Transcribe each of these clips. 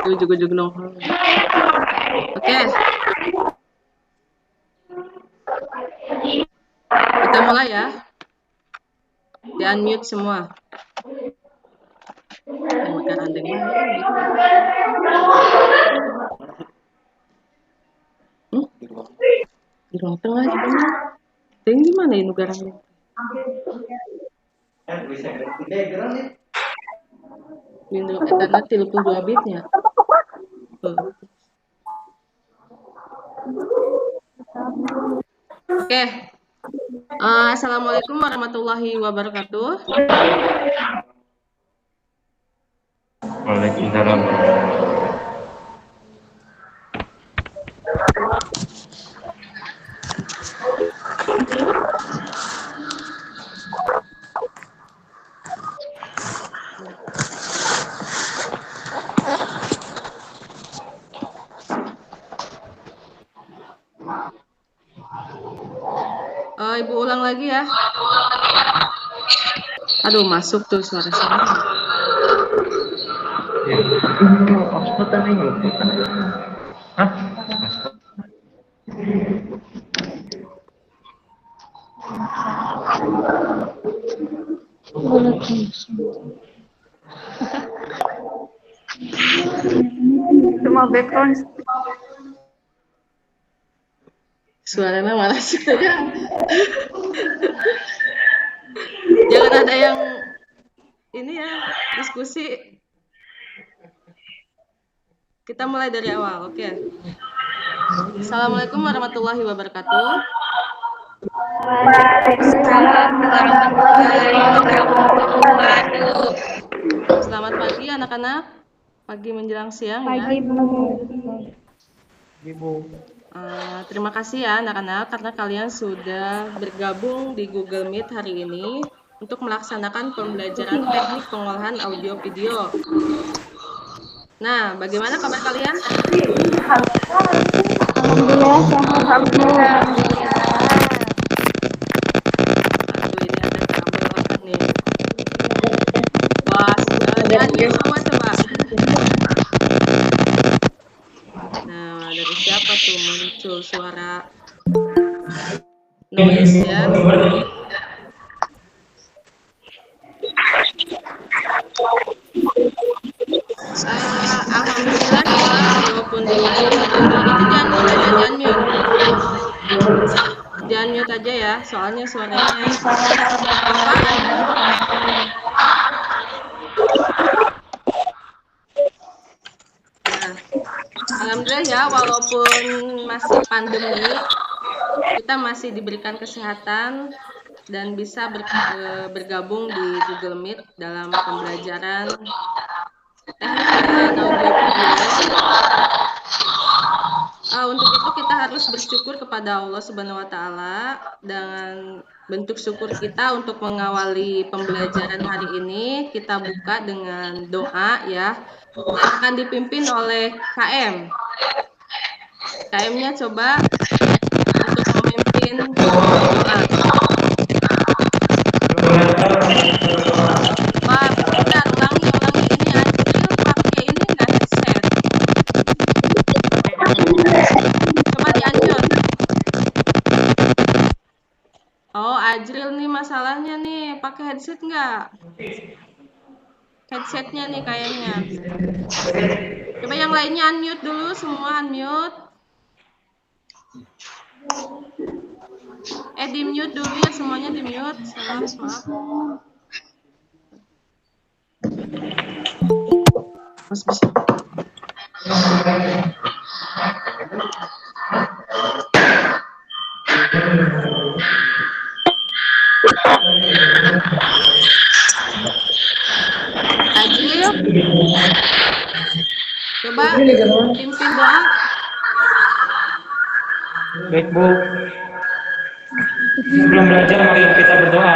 Ujug-ujug nongkrong. Oke. Kita mulai ya. Di-unmute semua. Makan andeng di ruang tengah juga. Deng di mana ini garangnya? Windows etana 32 bitnya. Oke. Assalamualaikum warahmatullahi wabarakatuh. Waalaikumsalam. Ibu ulang lagi ya. Aduh, masuk tuh suara-suara. Hotspot tadi nggak? Hah? Cuma background. Suaranya malah saja. Jangan ada yang ini ya, diskusi. Kita mulai dari awal, oke. Assalamualaikum warahmatullahi wabarakatuh. Waalaikumsalam warahmatullahi wabarakatuh. Selamat pagi anak-anak. Pagi menjelang siang Pagi, ya. Ibu. Terima kasih ya anak-anak karena kalian sudah bergabung di Google Meet hari ini untuk melaksanakan pembelajaran teknik pengolahan audio video. Nah, bagaimana kabar kalian? Alhamdulillah sehat. Alhamdulillah. Aduh, ini ada kamera banget nih. Wah, di-unmute semua coba. Nah, dari siapa tuh muncul suara noise ya? Alhamdulillah kita walaupun di itu jangan mute aja ya, soalnya suaranya apa? Nah, alhamdulillah ya walaupun masih pandemi kita masih diberikan kesehatan dan bisa bergabung di Google Meet dalam pembelajaran teknik pengolahan audio video. Untuk itu kita harus bersyukur kepada Allah Subhanahu wa taala. Dengan bentuk syukur kita untuk mengawali pembelajaran hari ini, kita buka dengan doa ya. Yang akan dipimpin oleh KM. KM-nya coba untuk memimpin doa. Wah, bentar, ulangi ini Ajril pakai ini nggak headset? Coba di-unmute. Oh, Ajril nih masalahnya nih, pakai headset nggak? Headsetnya nih kayaknya. Coba yang lainnya unmute dulu, semua unmute. Di-mute dulu ya, semuanya di-mute. Maaf. Mas bisa. Ajril, coba pimpin doa. Baik Bu. Sebelum belajar mari kita berdoa.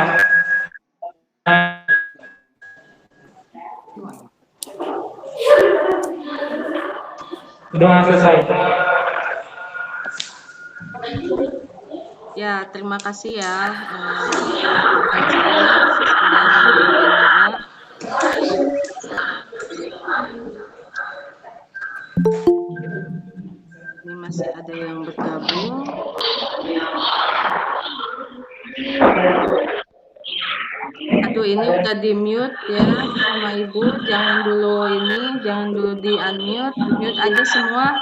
Doa selesai. Ya, terima kasih ya Ajril sudah memimpin doa. masih ada yang bergabung. Aduh, ini udah di mute ya sama Ibu. Jangan dulu di unmute, mute aja semua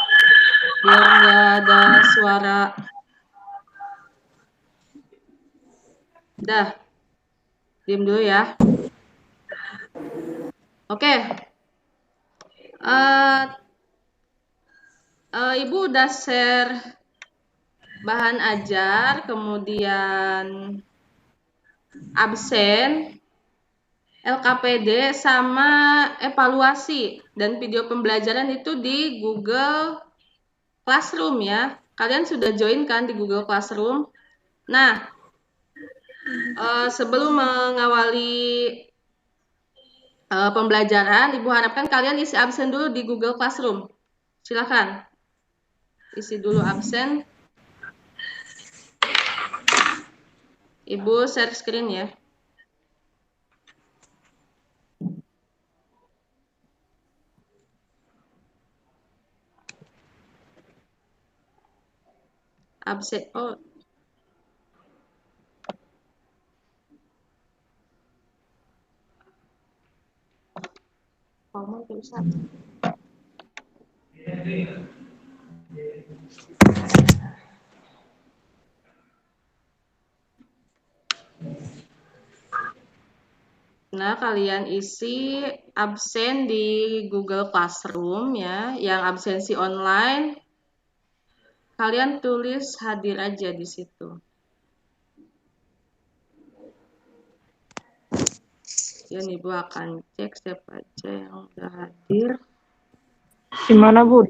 biar nggak ada suara. Dah, diam dulu ya. Oke. Ibu udah share bahan ajar, kemudian absen, LKPD, sama evaluasi dan video pembelajaran itu di Google Classroom ya. Kalian sudah join kan di Google Classroom? Nah, sebelum mengawali pembelajaran, Ibu harapkan kalian isi absen dulu di Google Classroom. Silakan. Isi dulu absen. Ibu share screen ya. Absen. Oh. Ngomong tulisan. Nah, kalian isi absen di Google Classroom ya, yang absensi online. Kalian tulis hadir aja di situ. Ya, Ibu akan cek siapa aja yang udah hadir. Di mana, Bu?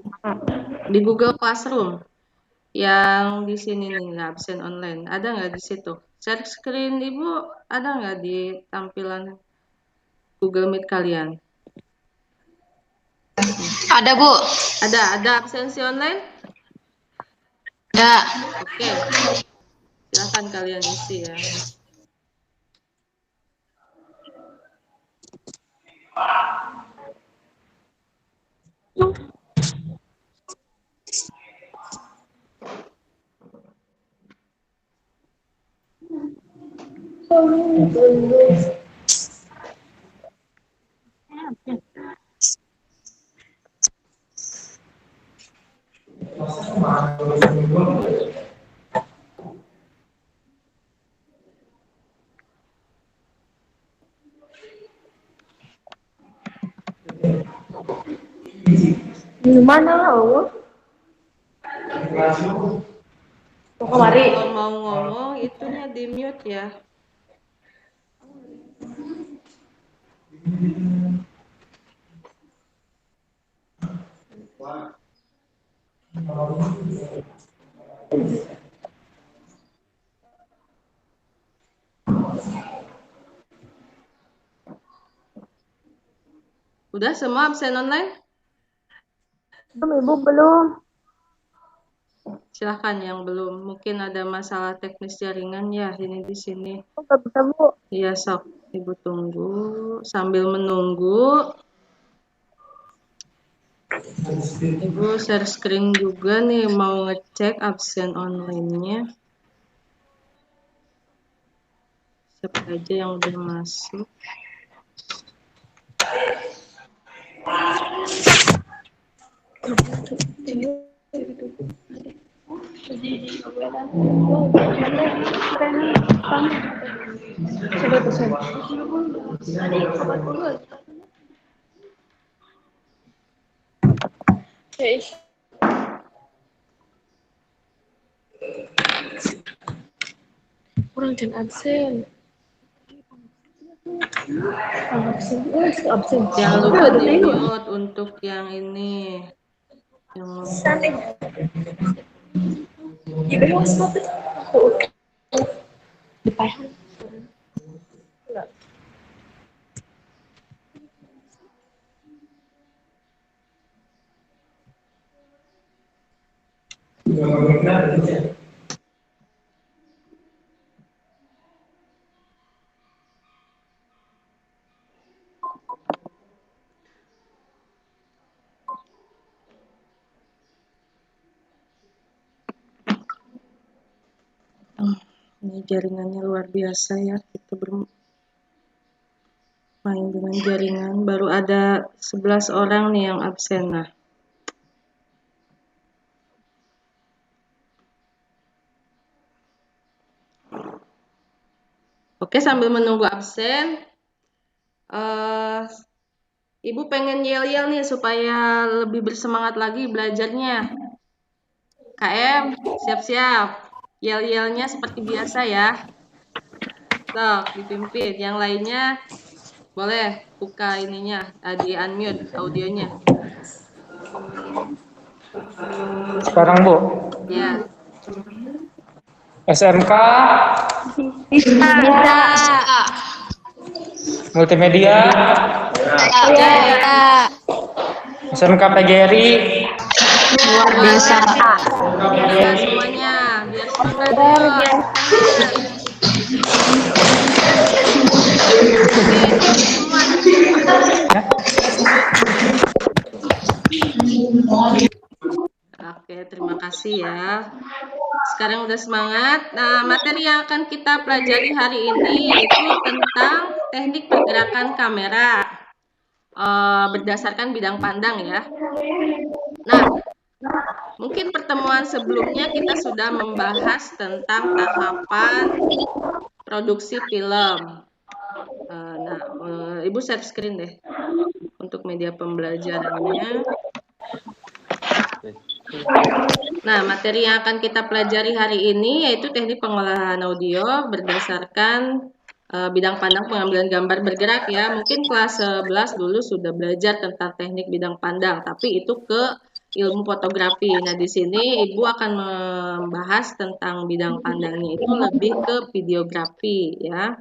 Di Google Classroom. Yang di sini nih, absen online. Ada nggak di situ? Share screen Ibu ada nggak di tampilan Google Meet kalian? Ada, Bu. Ada absensi online? Ada. Oke. Silakan kalian isi ya. Di mana, Bu? Kemari. Kalau mau ngomong itunya di mute ya. Udah semua absen online? Belum, Ibu, belum. Silahkan yang belum. Mungkin ada masalah teknis jaringan ya ini di sini. Nggak bisa, Bu. Iya, sok. Ibu tunggu. Sambil menunggu, Ibu share screen juga nih mau ngecek absen online-nya. Siapa aja yang udah masuk. Kurang dan absen. Absen. Jangan lupa di mute untuk yang ini. Yang Ini jaringannya luar biasa ya, kita bermain dengan jaringan. Baru ada 11 orang nih yang absen. Nah, oke, sambil menunggu absen, Ibu pengen yel-yel nih supaya lebih bersemangat lagi belajarnya. KM, siap-siap. Yel-yelnya seperti biasa ya. Sok, dipimpin. Yang lainnya boleh buka ininya, di unmute audionya. Sekarang Bu. Ya. SMK, Bisa. multimedia, Jaya. SMK PGRI, Luar biasa. Biasa semuanya, biar semangat. Oke, terima kasih ya. Sekarang udah semangat. Nah, materi yang akan kita pelajari hari ini yaitu tentang teknik pergerakan kamera berdasarkan bidang pandang ya. Nah, mungkin pertemuan sebelumnya kita sudah membahas tentang tahapan produksi film. Ibu share screen deh untuk media pembelajarannya. Nah, materi yang akan kita pelajari hari ini yaitu teknik pengolahan audio berdasarkan bidang pandang pengambilan gambar bergerak ya. Mungkin kelas 11 dulu sudah belajar tentang teknik bidang pandang, tapi itu ke ilmu fotografi. Nah, di sini Ibu akan membahas tentang bidang pandangnya itu lebih ke videografi ya.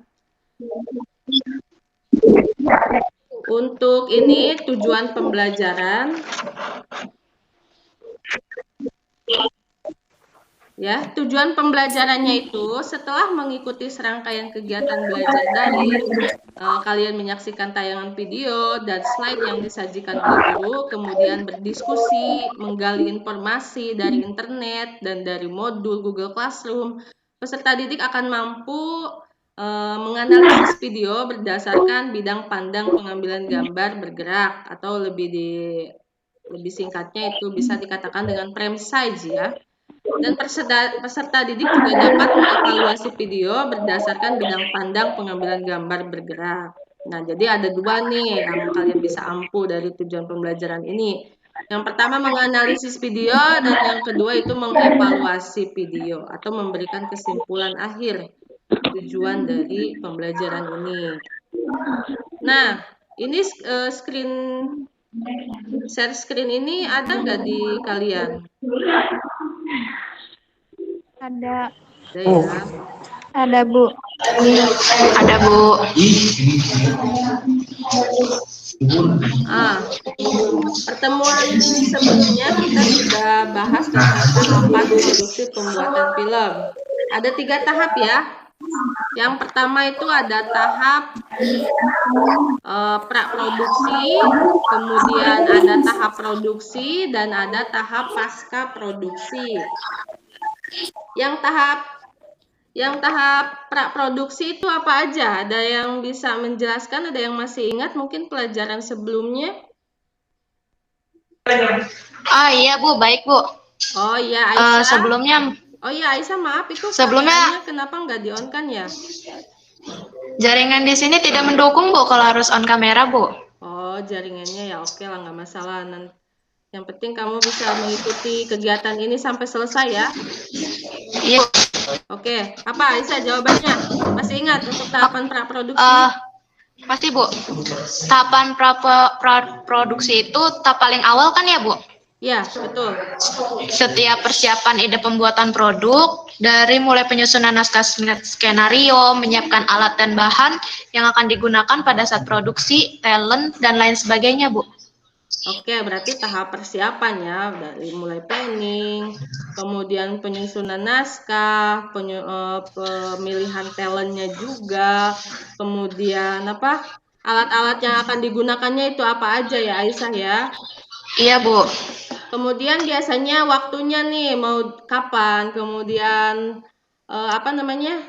Untuk ini tujuan pembelajaran ya, tujuan pembelajarannya itu setelah mengikuti serangkaian kegiatan belajar daring, kalian menyaksikan tayangan video dan slide yang disajikan oleh guru, kemudian berdiskusi, menggali informasi dari internet dan dari modul Google Classroom. Peserta didik akan mampu menganalisis video berdasarkan bidang pandang pengambilan gambar bergerak atau lebih singkatnya itu bisa dikatakan dengan frame size ya. Dan peserta didik juga dapat mengevaluasi video berdasarkan bidang pandang pengambilan gambar bergerak. Nah, jadi ada dua nih yang kalian bisa ampu dari tujuan pembelajaran ini. Yang pertama menganalisis video dan yang kedua itu mengevaluasi video atau memberikan kesimpulan akhir tujuan dari pembelajaran ini. Nah, ini share screen ini ada nggak di kalian? Ada. Ada ya. Ada, Bu. Ada, Bu. Pertemuan sebelumnya kita sudah bahas tentang tahapan produksi pembuatan film. Ada 3 tahap ya. Yang pertama itu ada tahap praproduksi, kemudian ada tahap produksi, dan ada tahap pasca produksi. Yang tahap praproduksi itu apa aja? Ada yang bisa menjelaskan? Ada yang masih ingat mungkin pelajaran sebelumnya? Iya, Bu. Baik, Bu. Oh iya, Aisyah. Sebelumnya. Oh iya, Aisyah, maaf itu Sebelumnya kenapa nggak di-on kan ya? Jaringan di sini tidak mendukung, Bu, kalau harus on kamera, Bu. Oh, jaringannya ya oke lah, nggak masalah. Yang penting kamu bisa mengikuti kegiatan ini sampai selesai ya. Iya. Oke, apa Aisyah jawabannya? Masih ingat untuk tahapan praproduksi? Pasti, Bu. Tahapan praproduksi itu tahap paling awal kan ya, Bu? Ya, betul. Setiap persiapan ide pembuatan produk, dari mulai penyusunan naskah skenario, menyiapkan alat dan bahan yang akan digunakan pada saat produksi, talent, dan lain sebagainya, Bu. Oke, berarti tahap persiapan ya, dari mulai planning, kemudian penyusunan naskah, pemilihan talentnya juga, kemudian alat-alat yang akan digunakannya itu apa aja ya Aisyah ya? Iya, Bu. Kemudian biasanya waktunya nih mau kapan, kemudian apa namanya,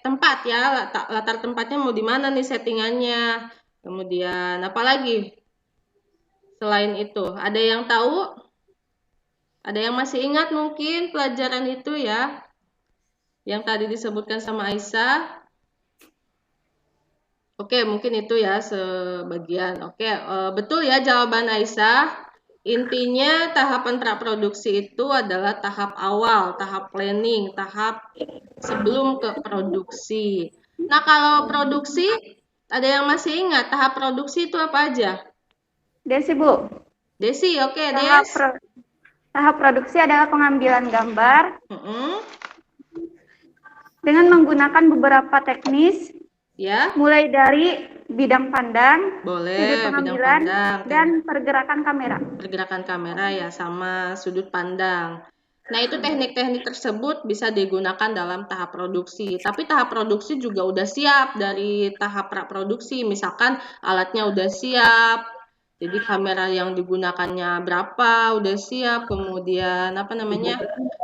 tempat ya, latar tempatnya mau di mana nih settingannya. Kemudian apa lagi selain itu? Ada yang tahu? Ada yang masih ingat mungkin pelajaran itu ya, yang tadi disebutkan sama Aisyah? Oke, mungkin itu ya sebagian. Oke, betul ya jawaban Aisyah. Intinya tahapan praproduksi itu adalah tahap awal, tahap planning, tahap sebelum ke produksi. Nah, kalau produksi, ada yang masih ingat tahap produksi itu apa aja? Desi, Bu. Desi, oke, Tahap, Des. tahap produksi adalah pengambilan gambar Mm-mm. dengan menggunakan beberapa teknis, Ya, mulai dari bidang pandang, sudut boleh, bidang pengambilan, pandang, dan pergerakan kamera. pergerakan kamera ya sama sudut pandang. Nah, itu teknik-teknik tersebut bisa digunakan dalam tahap produksi. Tapi tahap produksi juga udah siap dari tahap praproduksi. Misalkan alatnya udah siap, jadi kamera yang digunakannya berapa udah siap, kemudian apa namanya,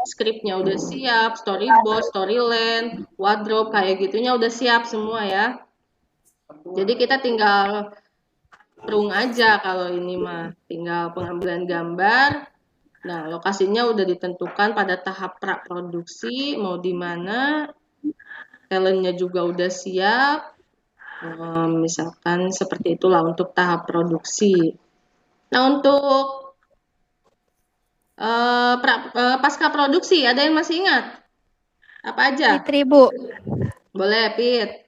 skripnya udah siap, storyboard, storyline, wardrobe kayak gitunya udah siap semua ya. Jadi kita tinggal prung aja kalau ini mah, tinggal pengambilan gambar. Nah, lokasinya udah ditentukan pada tahap praproduksi, mau di mana, talentnya juga udah siap, misalkan seperti itulah untuk tahap produksi. Nah, untuk pasca produksi, ada yang masih ingat? Apa aja? Fitri, Bu. Boleh, Pit.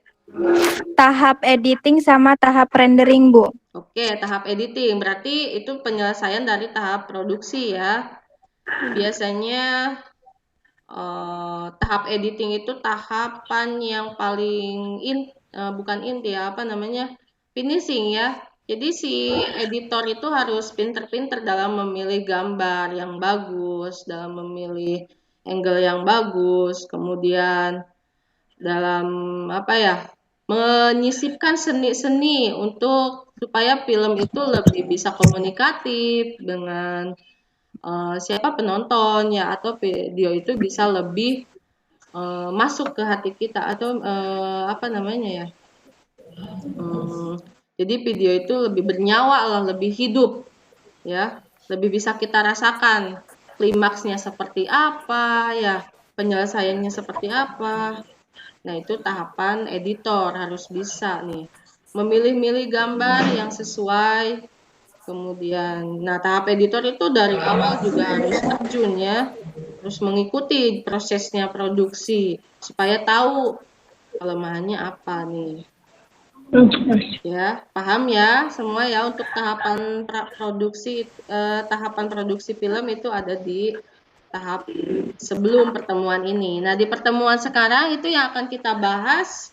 Tahap editing sama tahap rendering, Bu. Oke, tahap editing. Berarti itu penyelesaian dari tahap produksi ya. Biasanya tahap editing itu tahapan yang paling bukan inti ya, apa namanya, finishing ya. Jadi si editor itu harus pinter-pinter dalam memilih gambar yang bagus, dalam memilih angle yang bagus, kemudian dalam apa ya, menyisipkan seni-seni untuk supaya film itu lebih bisa komunikatif dengan siapa penonton ya, atau video itu bisa lebih masuk ke hati kita, atau apa namanya ya, jadi video itu lebih bernyawa lah, lebih hidup ya, lebih bisa kita rasakan klimaksnya seperti apa ya, penyelesaiannya seperti apa. Nah, itu tahapan editor harus bisa nih memilih-milih gambar yang sesuai. Kemudian, nah tahap editor itu dari awal juga harus terjun ya, harus mengikuti prosesnya produksi supaya tahu kelemahannya apa nih. Ya, paham ya semua ya, untuk tahapan tahapan produksi film itu ada di tahap sebelum pertemuan ini. Nah, di pertemuan sekarang itu yang akan kita bahas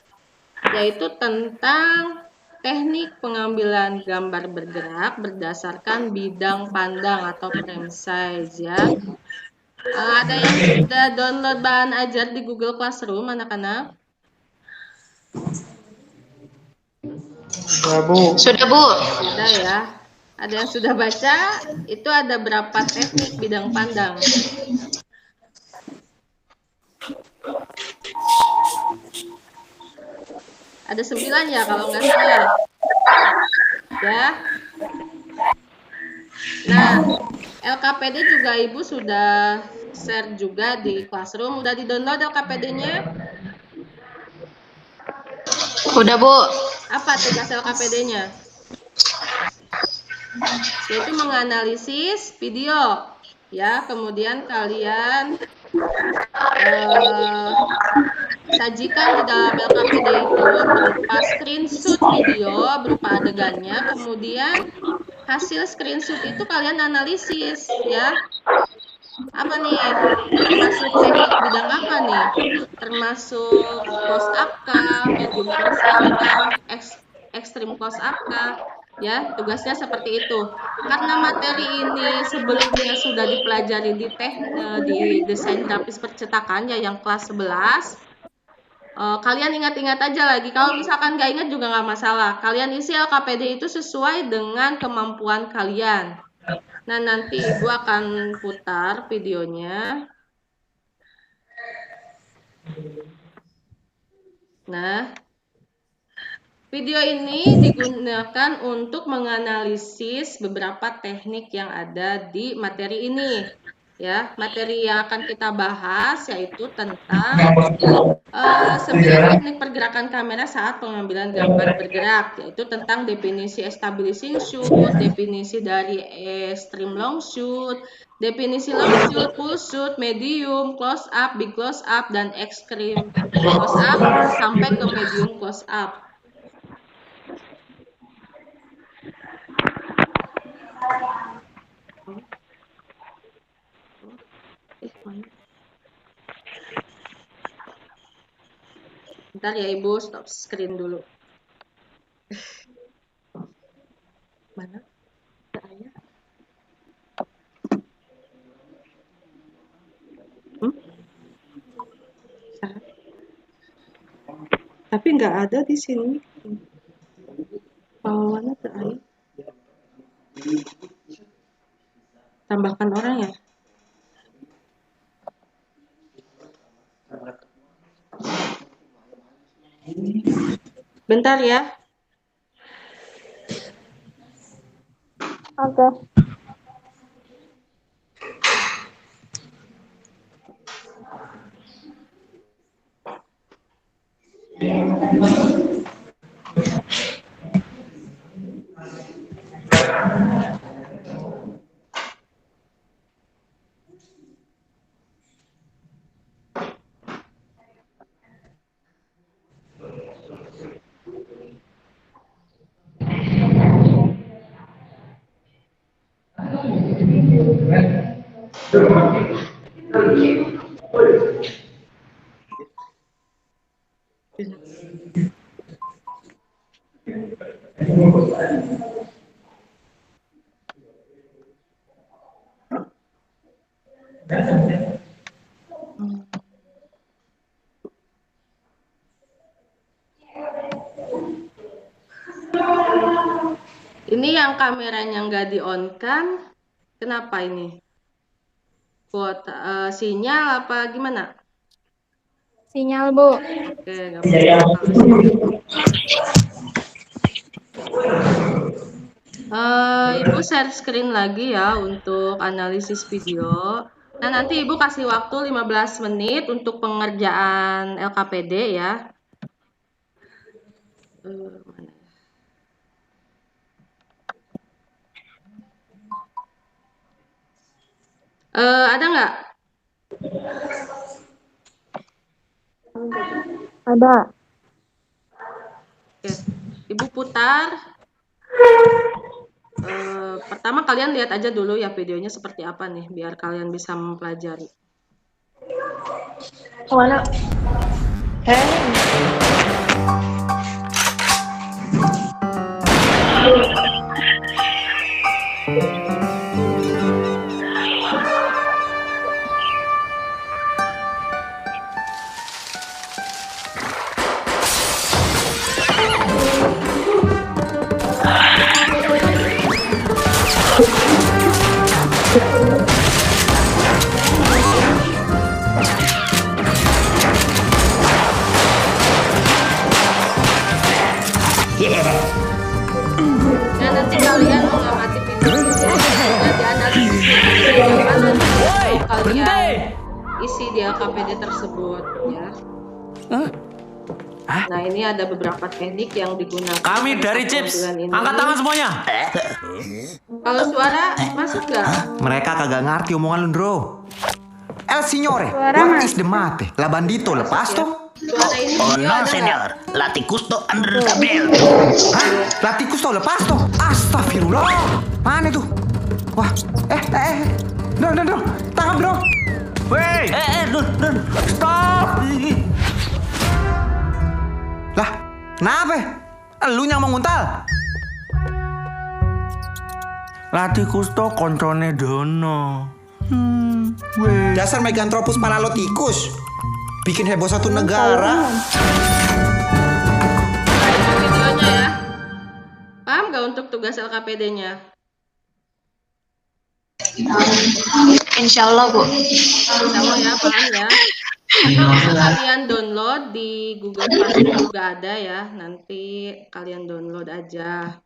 yaitu tentang teknik pengambilan gambar bergerak berdasarkan bidang pandang atau frame size ya. Ada yang sudah download bahan ajar di Google Classroom, anak-anak? Ya, Bu. Sudah, Bu. Sudah ya. Ada yang sudah baca? Itu ada berapa teknik bidang pandang? Ada 9 ya kalau nggak salah. Ya. Nah, LKPD juga Ibu sudah share juga di Classroom. Udah di-download LKPD-nya? Udah, Bu. Apa tugas LKPD-nya? Yaitu menganalisis video. Ya, kemudian kalian sajikan di dalam LKPD itu berupa screenshot video, berupa adegannya, kemudian hasil screenshot itu kalian analisis ya. Apa nih? Termasuk teknik bidang apa nih? Termasuk close up kah, medium close up kah, extreme close up kah? Ya, tugasnya seperti itu. Karena materi ini sebelumnya sudah dipelajari di desain grafis percetakan ya, yang kelas 11. Kalian ingat-ingat aja lagi. Kalau misalkan nggak ingat juga nggak masalah. Kalian isi LKPD itu sesuai dengan kemampuan kalian. Nah, nanti Ibu akan putar videonya. Nah, video ini digunakan untuk menganalisis beberapa teknik yang ada di materi ini. Ya, materi yang akan kita bahas yaitu tentang 9 teknik pergerakan kamera saat pengambilan gambar bergerak, yaitu tentang definisi establishing shoot, definisi dari extreme long shoot, definisi long shoot, full shoot, medium, close up, big close up, dan extreme close up sampai ke medium close up. Bentar ya Ibu, stop screen dulu. Mana? Ayah. Tapi nggak ada di sini. Mana tuh Ayah? Tambahkan orang ya. Bentar ya. Oke. Ini yang kameranya nggak di-on kan? Kenapa ini? Kuota sinyal apa gimana? Sinyal, Bu. Oke, nggak apa-apa. Ibu share screen lagi ya untuk analisis video. Nah, nanti Ibu kasih waktu 15 menit untuk pengerjaan LKPD ya. Mana? Ada nggak? Ada. Oke, Ibu putar. Pertama kalian lihat aja dulu ya videonya seperti apa nih, biar kalian bisa mempelajari. Kemana? Nah, nanti kalian mengamati video ini dan dianalisis bagaimana kalian isi di LKPD tersebut ya. Nah, ini ada beberapa teknik yang digunakan. Kami dari Chips, angkat tangan semuanya. Kalau suara masuk nggak? Mereka kagak ngerti omongan lu, Bro. El signore, Suara what is the mate? La bandito, lepas toh? Suara ini Oh video no, ada nggak? señor. Laticusto under Gabriel. Hah? Latikus toh, lepas toh? Astagfirullah. Mana tuh? Wah, Dong, tangkap Bro. Wey, Don. stop. Lah, kenapa? Lu yang mau nguntal? Latikus toh koncone Dono. Wey. Dasar Meganthropus paraloticus. Bikin heboh satu negara. Nah, itu videonya ya. Paham nggak untuk tugas LKPD-nya? Insya Allah, Bu. Insya Allah ya, paham ya. Atau bisa kalian download di Google Classroom juga ada ya. Nanti kalian download aja.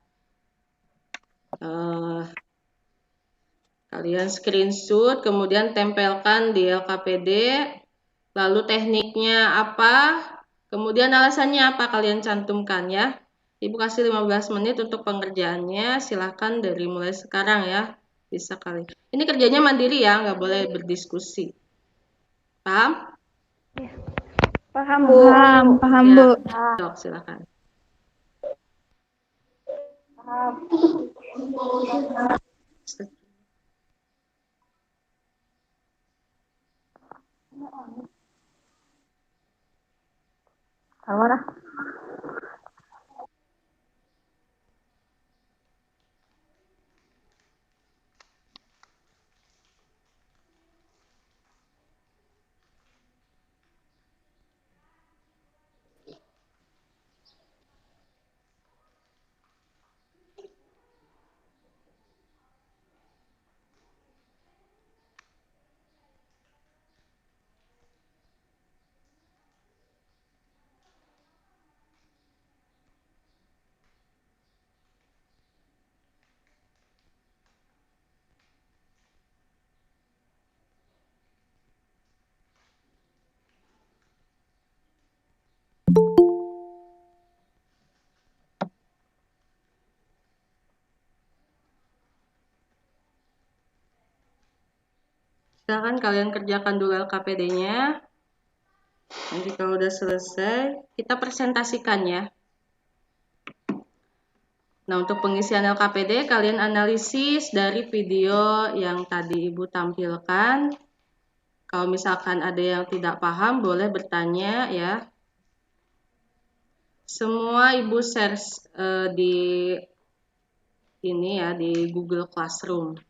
Kalian screenshot, kemudian tempelkan di LKPD. Lalu tekniknya apa? Kemudian alasannya apa kalian cantumkan ya. Ibu kasih 15 menit untuk pengerjaannya. Silahkan dari mulai sekarang ya. Bisa kali. Ini kerjanya mandiri ya, nggak boleh berdiskusi. Paham? Paham, Bu. Paham, Ya, Bu. Dok, silakan. Silakan kalian kerjakan dulu LKPD-nya. Nanti kalau udah selesai, kita presentasikan ya. Nah, untuk pengisian LKPD, kalian analisis dari video yang tadi Ibu tampilkan. Kalau misalkan ada yang tidak paham, boleh bertanya ya. Semua Ibu share di ini ya, di Google Classroom.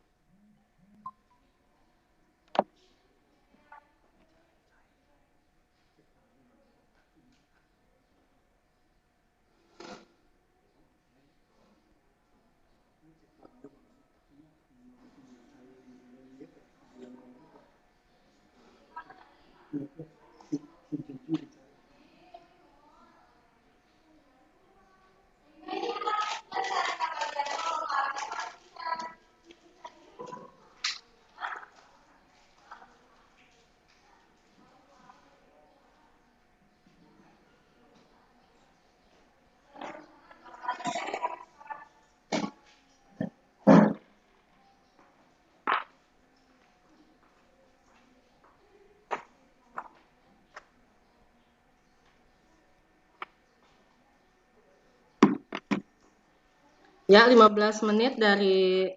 Ya, 15 menit dari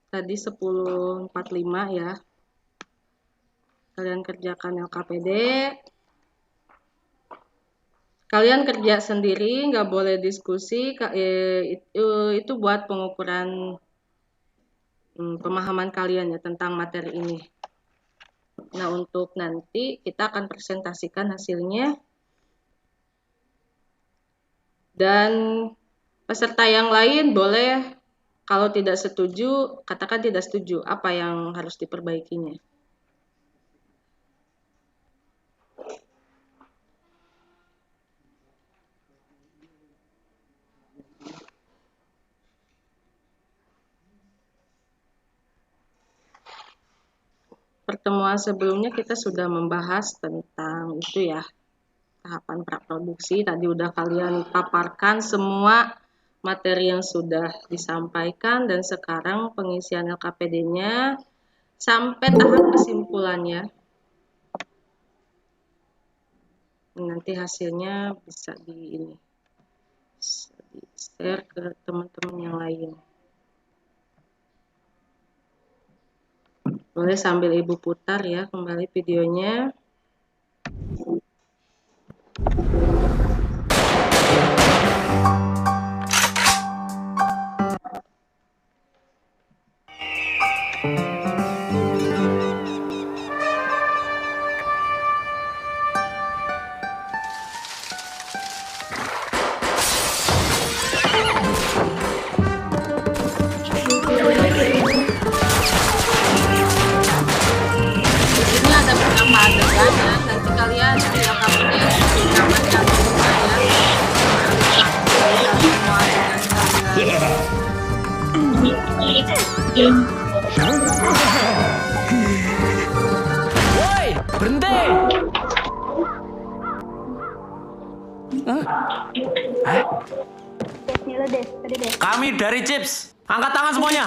tadi 10.45 ya. Kalian kerjakan LKPD. Kalian kerja sendiri, nggak boleh diskusi. Itu buat pengukuran pemahaman kalian ya tentang materi ini. Nah, untuk nanti kita akan presentasikan hasilnya. Dan peserta yang lain boleh, kalau tidak setuju, katakan tidak setuju. Apa yang harus diperbaikinya? Pertemuan sebelumnya kita sudah membahas tentang itu ya, tahapan praproduksi. Tadi udah kalian paparkan semua materi yang sudah disampaikan, dan sekarang pengisian LKPD-nya sampai tahap kesimpulannya. Nanti hasilnya bisa di-share ke teman-teman yang lain. Boleh sambil Ibu putar ya kembali videonya. Ini ada beberapa adegan pembahasan di LKPD aman dan terbuka ya. Kita semua dengan kalian. Woi, berhenti! Kami dari Chips. Angkat tangan semuanya.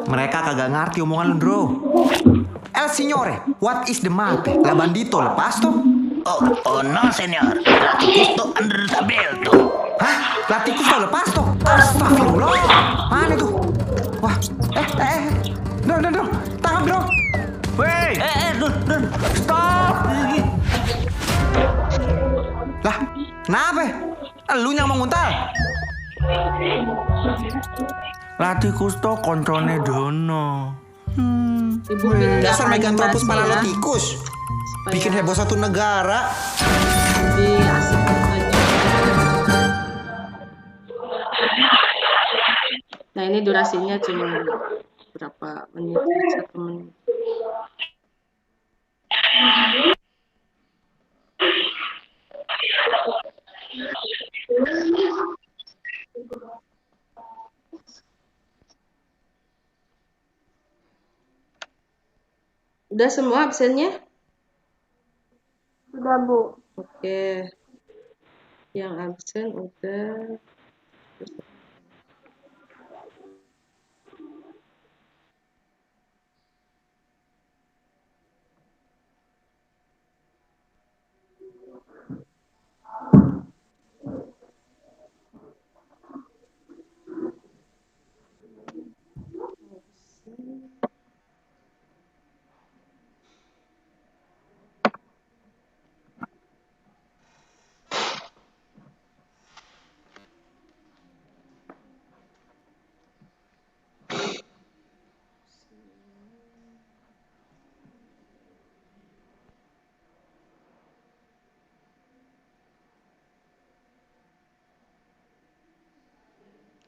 Mereka kagak ngerti omongan lu, bro. El signore, what is the matter? La bandito, lepas tuh. Oh no, senor. La ticusto under the belt. Hah? La tikus tuh lepas tuh. Astagfirullah. Mana tuh? Wah, Dong. Tangan, bro. Wey. Don. Stop. Lah, kenapa? Lu yang mau nguntal? Lati Kusto koncone Dono. Ibu pindah Dasar Megantropus animasi ya, paralotikus. supaya Bikin heboh satu negara. lebih asik aja. Nah ini durasinya cuma berapa menit? 1 menit. Udah semua absennya? Sudah, Bu. Oke. Yang absen udah.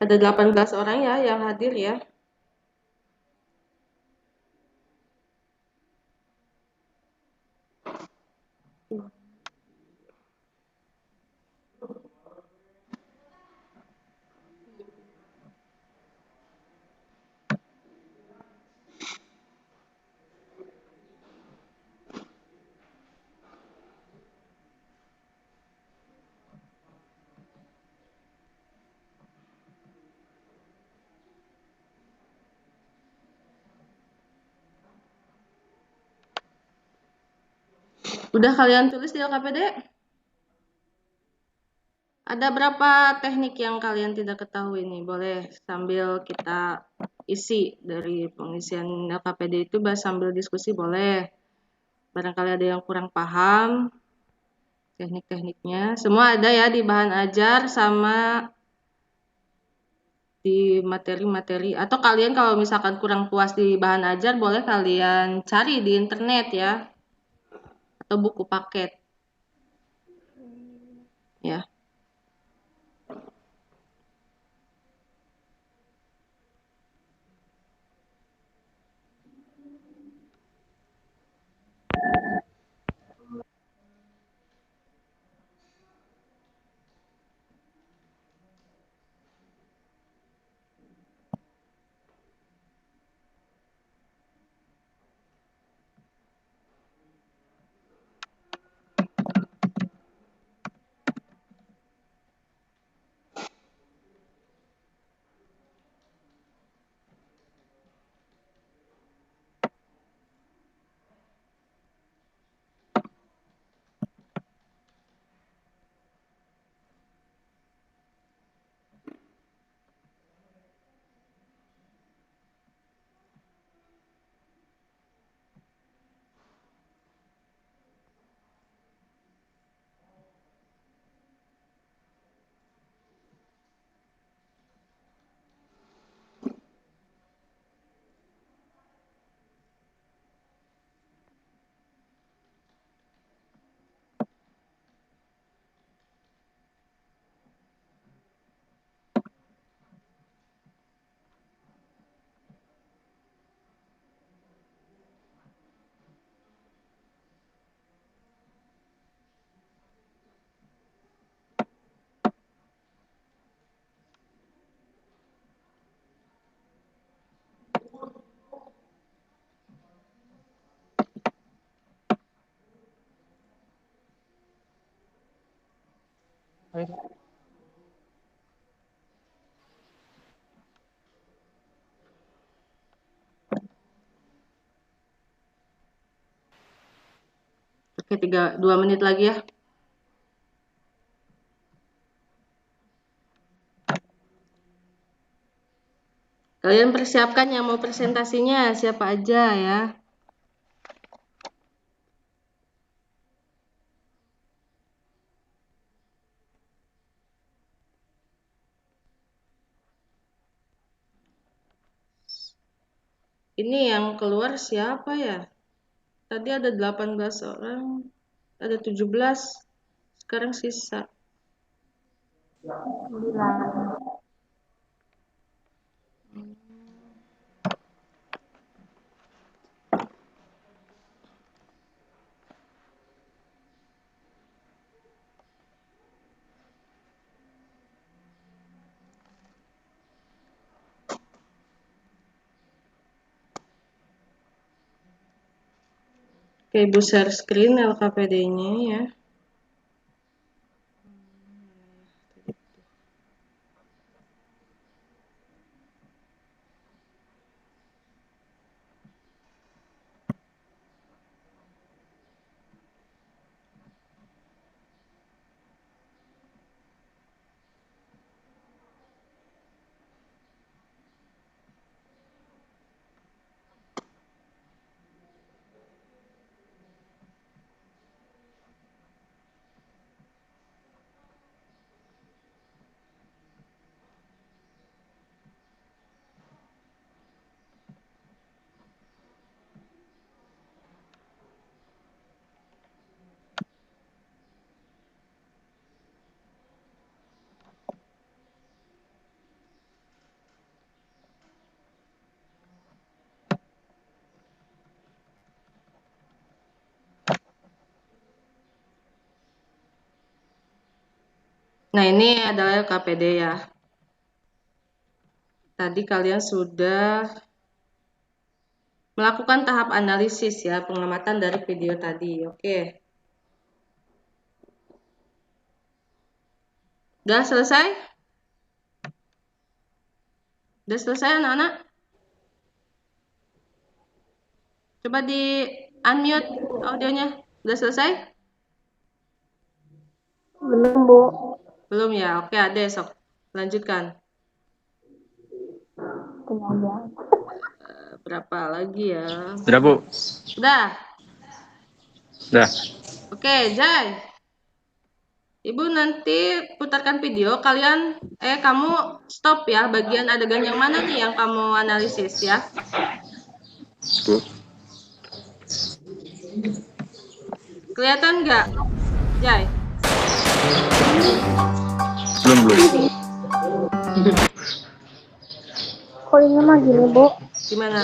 Ada 18 orang ya yang hadir ya. Udah kalian tulis di LKPD? Ada berapa teknik yang kalian tidak ketahui nih? Boleh sambil kita isi dari pengisian LKPD itu sambil diskusi boleh. Barangkali ada yang kurang paham teknik-tekniknya. Semua ada ya di bahan ajar sama di materi-materi. Atau kalian kalau misalkan kurang puas di bahan ajar boleh kalian cari di internet ya. Atau buku paket. Ya. Ayo. Oke, 2 menit lagi ya. Kalian persiapkan yang mau presentasinya, siapa aja ya. Ini yang keluar siapa ya? Tadi ada 18 orang, ada 17, sekarang sisa. 9. Oke, Ibu share screen LKPD-nya ya. Nah, ini adalah LKPD ya. Tadi kalian sudah melakukan tahap analisis ya, pengamatan dari video tadi. Oke. Udah selesai? Udah selesai anak-anak? Coba di unmute audionya. Udah selesai? Belum, Bu. Belum ya? Oke, Ade, sok. Lanjutkan. Tenaga. Berapa lagi ya? Sudah, Bu. Udah? Sudah. Oke, Jai. Ibu nanti putarkan video, kamu stop ya, bagian adegan yang mana nih yang kamu analisis ya? Bu. Kelihatan nggak, Jai? Belum. Kok ini mah gini, Bu? Gimana?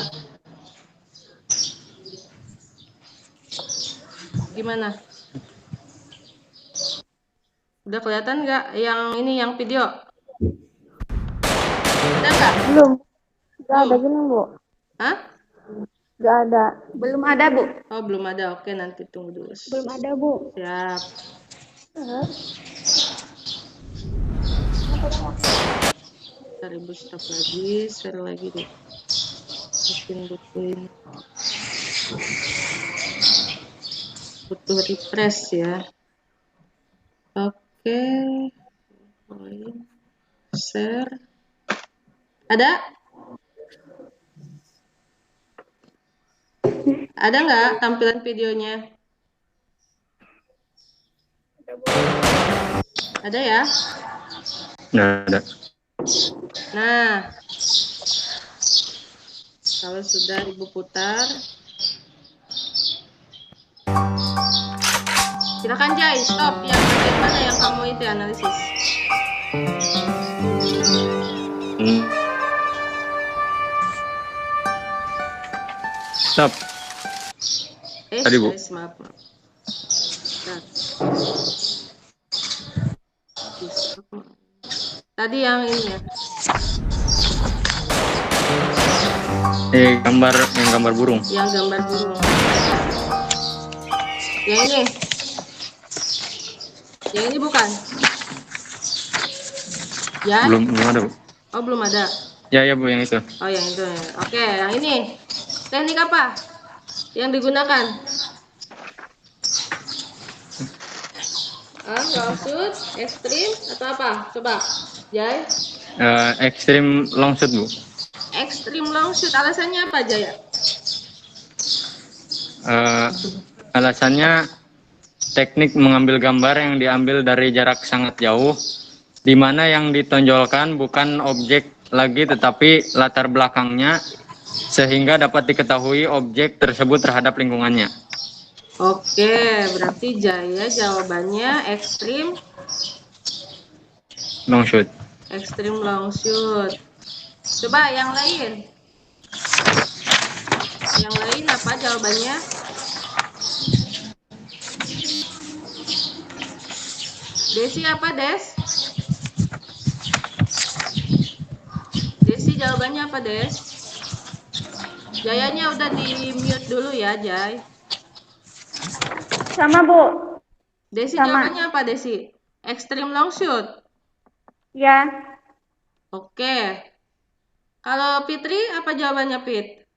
Gimana? Udah kelihatan nggak yang ini, yang video? Ada nggak? Belum. Nggak ada gini, Bu. Hah? Nggak ada. Belum ada, Bu. Oh, belum ada. Oke, nanti tunggu dulu. Belum ada, Bu. Siap. Ntar Ibu stop lagi, share lagi deh. Bikin. Butuh refresh ya. Oke. Share. Ada? Ada nggak tampilan videonya? Ada ya? Nggak ada. Nah, kalau sudah Ibu putar, silakan Jai, stop. Yang bagian mana yang kamu itu analisis? Stop. Tadi, Bu. Maaf. Nah. Tadi yang ini ya. Yang gambar burung. Yang gambar burung. Yang ini. Yang ini bukan. Ya? Belum ada, Bu. Oh, belum ada. Ya, Bu, yang itu. Oh, yang itu. Oke, yang ini. Teknik apa yang digunakan? Long shoot, ekstrim, atau apa? Coba, Jay. Ekstrim long shoot, Bu. Ekstrim long shoot, alasannya apa, Jaya? Alasannya teknik mengambil gambar yang diambil dari jarak sangat jauh, di mana yang ditonjolkan bukan objek lagi tetapi latar belakangnya, sehingga dapat diketahui objek tersebut terhadap lingkungannya. Oke, berarti Jaya jawabannya ekstrim Long shoot. ekstrim long shoot. Coba yang lain. Yang lain apa jawabannya? Desi apa, Des? Desi jawabannya apa, Des? Jayanya udah di mute dulu ya, Jay. Sama, Bu. Desi Sama. jawabannya apa, Desi? Extreme long shoot. Ya. Oke. Kalau Fitri apa jawabannya, Fit?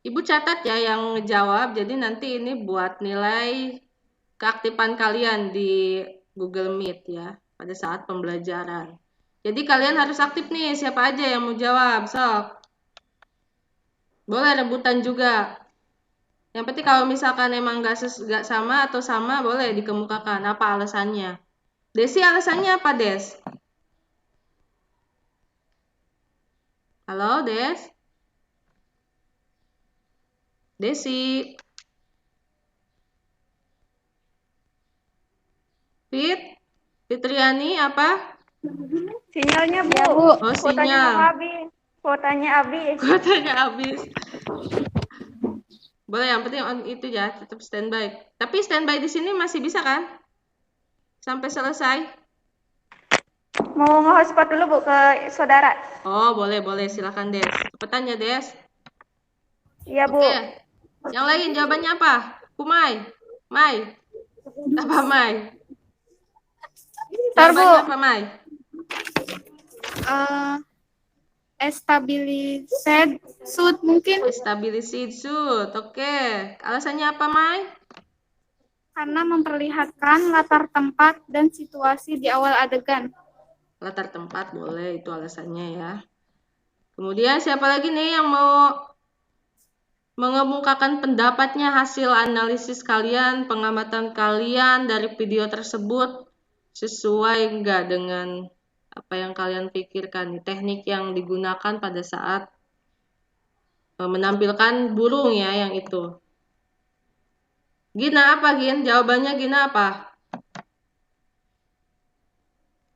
Ibu catat ya yang ngejawab. Jadi nanti ini buat nilai keaktifan kalian di Google Meet ya pada saat pembelajaran. Jadi kalian harus aktif nih. Siapa aja yang mau jawab? Sok. Boleh rebutan juga. Yang penting kalau misalkan emang nggak sama atau sama, boleh dikemukakan apa alasannya. Desi alasannya apa, Des? Halo, Des? Desi? Fitriani apa? Sinyalnya, Bu. Ya, Bu. Oh, Kuotanya sinyal. mau habis. Kuotanya habis. Kuotanya habis. Boleh, yang penting on itu ya, tetap standby. Tapi standby di sini masih bisa kan? Sampai selesai? Mau nge-hotspot dulu, Bu, ke saudara. Oh, boleh. Silakan, Des. Cepetan ya, Des. Iya, Bu. Oke. Yang lain jawabannya apa? Kumai. Mai. Apa, Mai? Ntar, Bu. Jawabannya apa, Mai? Stabilized shoot mungkin Stabilized shoot. Oke. Alasannya apa, Mai? karena memperlihatkan latar tempat dan situasi di awal adegan. Latar tempat boleh, itu alasannya ya. Kemudian siapa lagi nih yang mau mengemukakan pendapatnya, hasil analisis kalian, pengamatan kalian dari video tersebut sesuai enggak dengan apa yang kalian pikirkan, teknik yang digunakan pada saat menampilkan burung ya yang itu. Gina apa, Gin? Jawabannya Gina apa?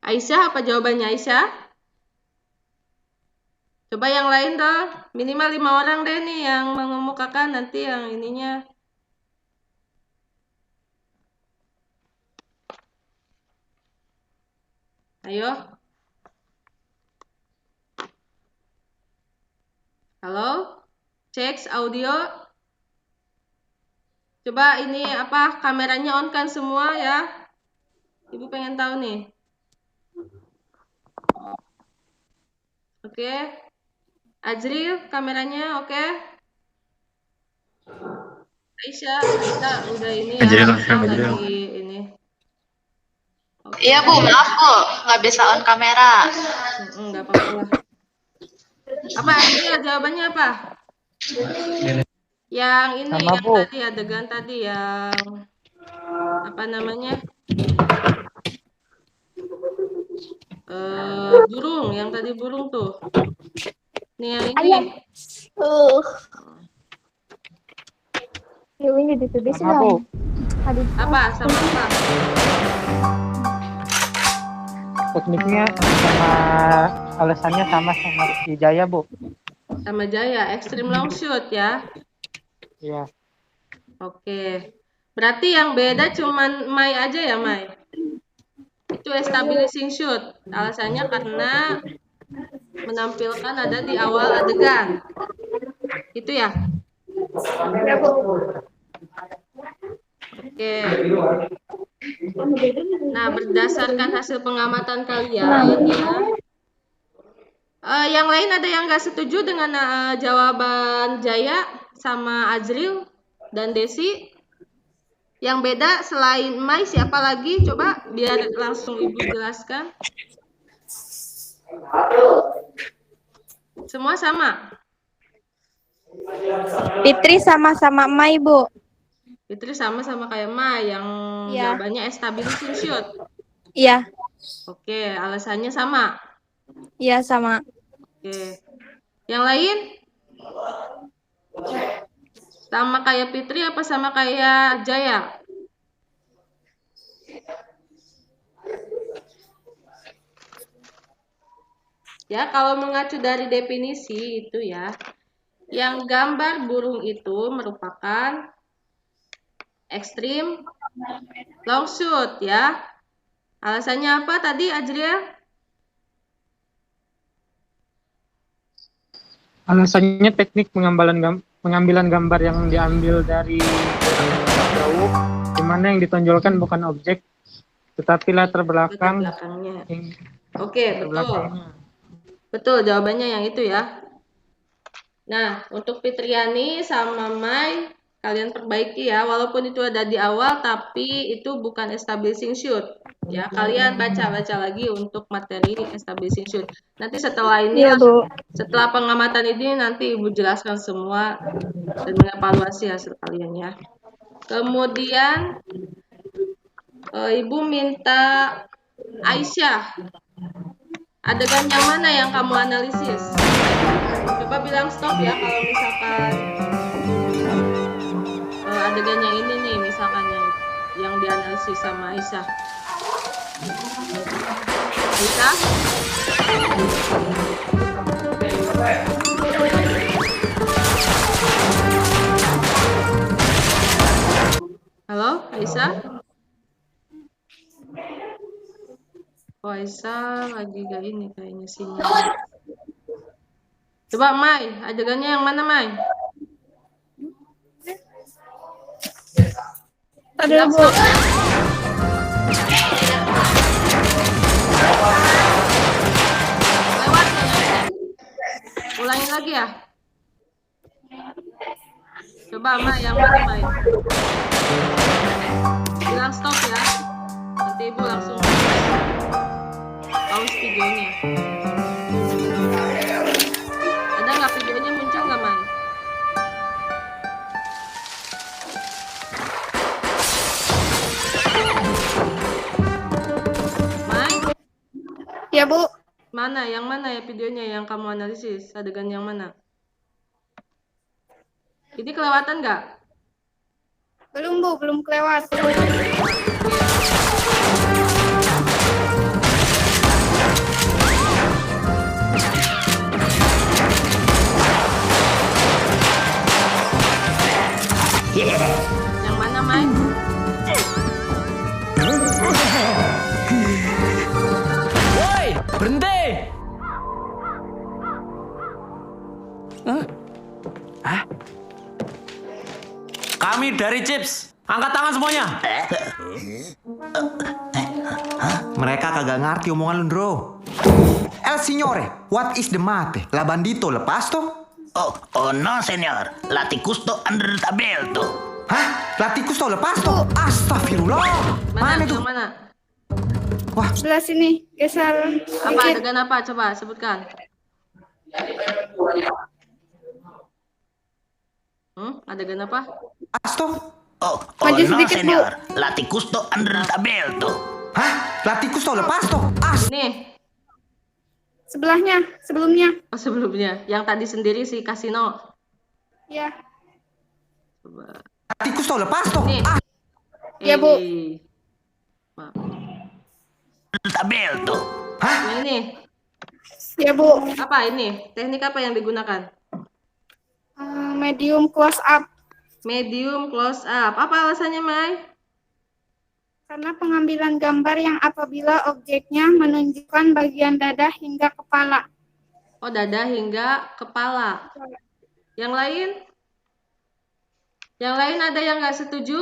Aisyah apa jawabannya, Aisyah? Coba yang lain dong. Minimal 5 orang deh nih yang mengemukakan nanti yang ininya. Ayo. Halo? Cek audio. Coba ini apa, kameranya on kan semua ya. Ibu pengen tahu nih. Oke. Ajril, kameranya oke. Aisyah udah ini ya. Ajril, Lagi ini. Okay. Iya, Bu, maaf, Bu. Nggak bisa on kamera. Nggak apa-apa lah. Apa Ajril jawabannya apa? Yang ini Sama, yang Bu. tadi adegan tadi yang apa namanya? Burung, yang tadi burung tuh. Nih yang ini. Ini ditulis Sama, Bu. Apa? Sama apa? Tekniknya sama alasannya sama si Jaya, Bu. Sama Jaya, extreme long shoot ya. Iya. Oke. Berarti yang beda cuman Mai aja ya, Mai? Itu stabilizing shoot. Alasannya karena menampilkan ada di awal adegan. Itu ya? Ya, Bu. Oke. Nah, berdasarkan hasil pengamatan kalian ya. Yang lain ada yang nggak setuju dengan jawaban Jaya sama Azril dan Desi? Yang beda selain Mai siapa lagi? Coba biar langsung Ibu jelaskan. Semua sama? Fitri sama-sama Mai, Bu. Fitri sama-sama kayak Mai yang Iya. jawabannya establishing should. Iya. Oke, alasannya sama. Iya, sama. Oke. Yang lain? Sama kayak Fitri apa sama kayak Jaya? Ya, kalau mengacu dari definisi itu ya, yang gambar burung itu merupakan extreme long shoot ya. Alasannya apa tadi, Ajriel? Alasannya teknik pengambilan gambar yang diambil dari jarak jauh, di mana yang ditonjolkan bukan objek, tetapi latar belakang. Belakangnya. Oke, betul. Betul, jawabannya yang itu ya. Nah, untuk Fitriani sama Mai, kalian perbaiki ya. Walaupun itu ada di awal, tapi itu bukan establishing should. Ya, kalian baca-baca lagi untuk materi establishing should. Nanti setelah ini, setelah pengamatan ini, nanti Ibu jelaskan semua dan mengevaluasi hasil kalian ya. Kemudian, Ibu minta Aisyah. Adegan yang mana yang kamu analisis? Coba bilang stop ya kalau misalkan adegan yang ini nih, misalkan yang dianalisis sama Aisyah. Aisyah? Halo, Aisyah? Oh, Aisyah lagi gak ini kayaknya sinyal. Coba Mai, adegannya yang mana Mai? Ada Bu. Lewat ya. Ulangin lagi ya. Coba Mai, yang mana Mai? Bilang stop ya. Nanti Ibu langsung pause videonya. Ada nggak videonya muncul nggak Mai? Mai? Ya Bu. Mana? Yang mana ya videonya yang kamu analisis? Adegan yang mana? Ini kelewatan nggak? Belum Bu, belum kelewat. Yang mana Mai? Woi, berhenti! Kami dari Chips. Angkat tangan semuanya. Mereka kagak ngerti omongan lu, Bro. El signore, what is the mate? La bandito lepas to? Oh no, senor. La ticusto under tabelto. Hah? La tikus to lepas to? Astagfirullah. Mana itu? Yang mana? Wah, Sebelah sini, geser Apa dikit. adegan apa? Coba sebutkan. Adegan apa? asto? Oh Maju no, sedikit, Bu. senor. La ticusto under tabelto. Hah? La tikus to lepas to? Ini. Sebelahnya, sebelumnya. Oh, sebelumnya. Yang tadi sendiri si kasino. Ya. Coba. La tikus to lepas to? Nih. Iya, Bu. Maaf. Tabelto. Hah? Yang ini. Ya Bu. Apa ini? Teknik apa yang digunakan? Medium close up. Medium close up. Apa alasannya, Mai? Karena pengambilan gambar yang apabila objeknya menunjukkan bagian dada hingga kepala. Oh, dada hingga kepala. Yang lain? Yang lain ada yang nggak setuju?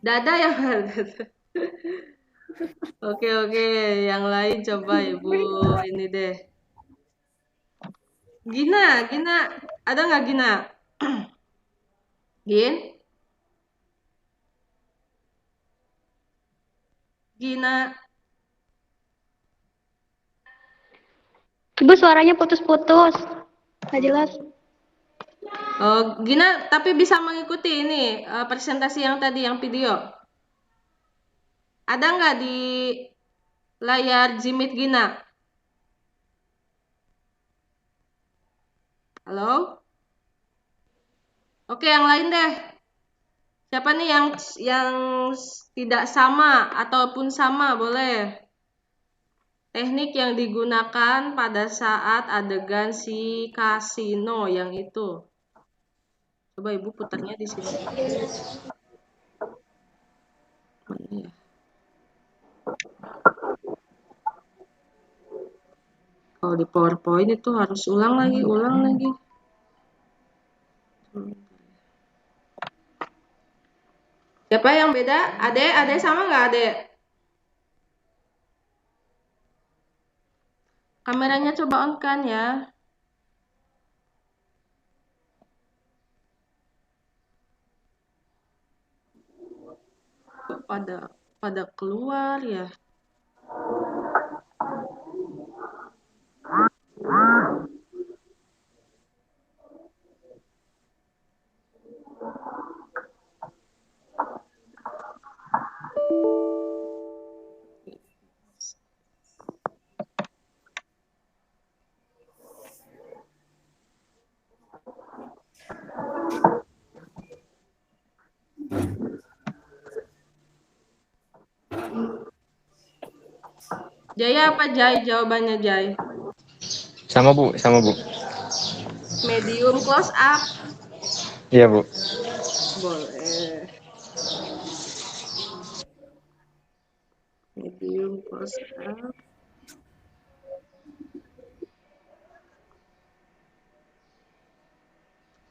Dada ya. Oke, yang lain coba Ibu ini deh. Gina, ada nggak Gina? Gina, Ibu suaranya putus-putus. Nggak jelas. oh Gina, tapi bisa mengikuti ini presentasi yang tadi yang video. Ada nggak di layar Jimit Gina? Halo? Oke, yang lain deh. Siapa nih yang tidak sama ataupun sama boleh? Teknik yang digunakan pada saat adegan si kasino yang itu. Coba Ibu putarnya di sini. Mana ya? Kalau di PowerPoint itu harus ulang lagi. Siapa yang beda? Ade sama nggak Ade? Kameranya coba on kan ya. Kok pada keluar ya? Jaya apa Jai? Jawabannya Jai. Sama Bu. Medium close up. Iya Bu. Boleh. Medium close up.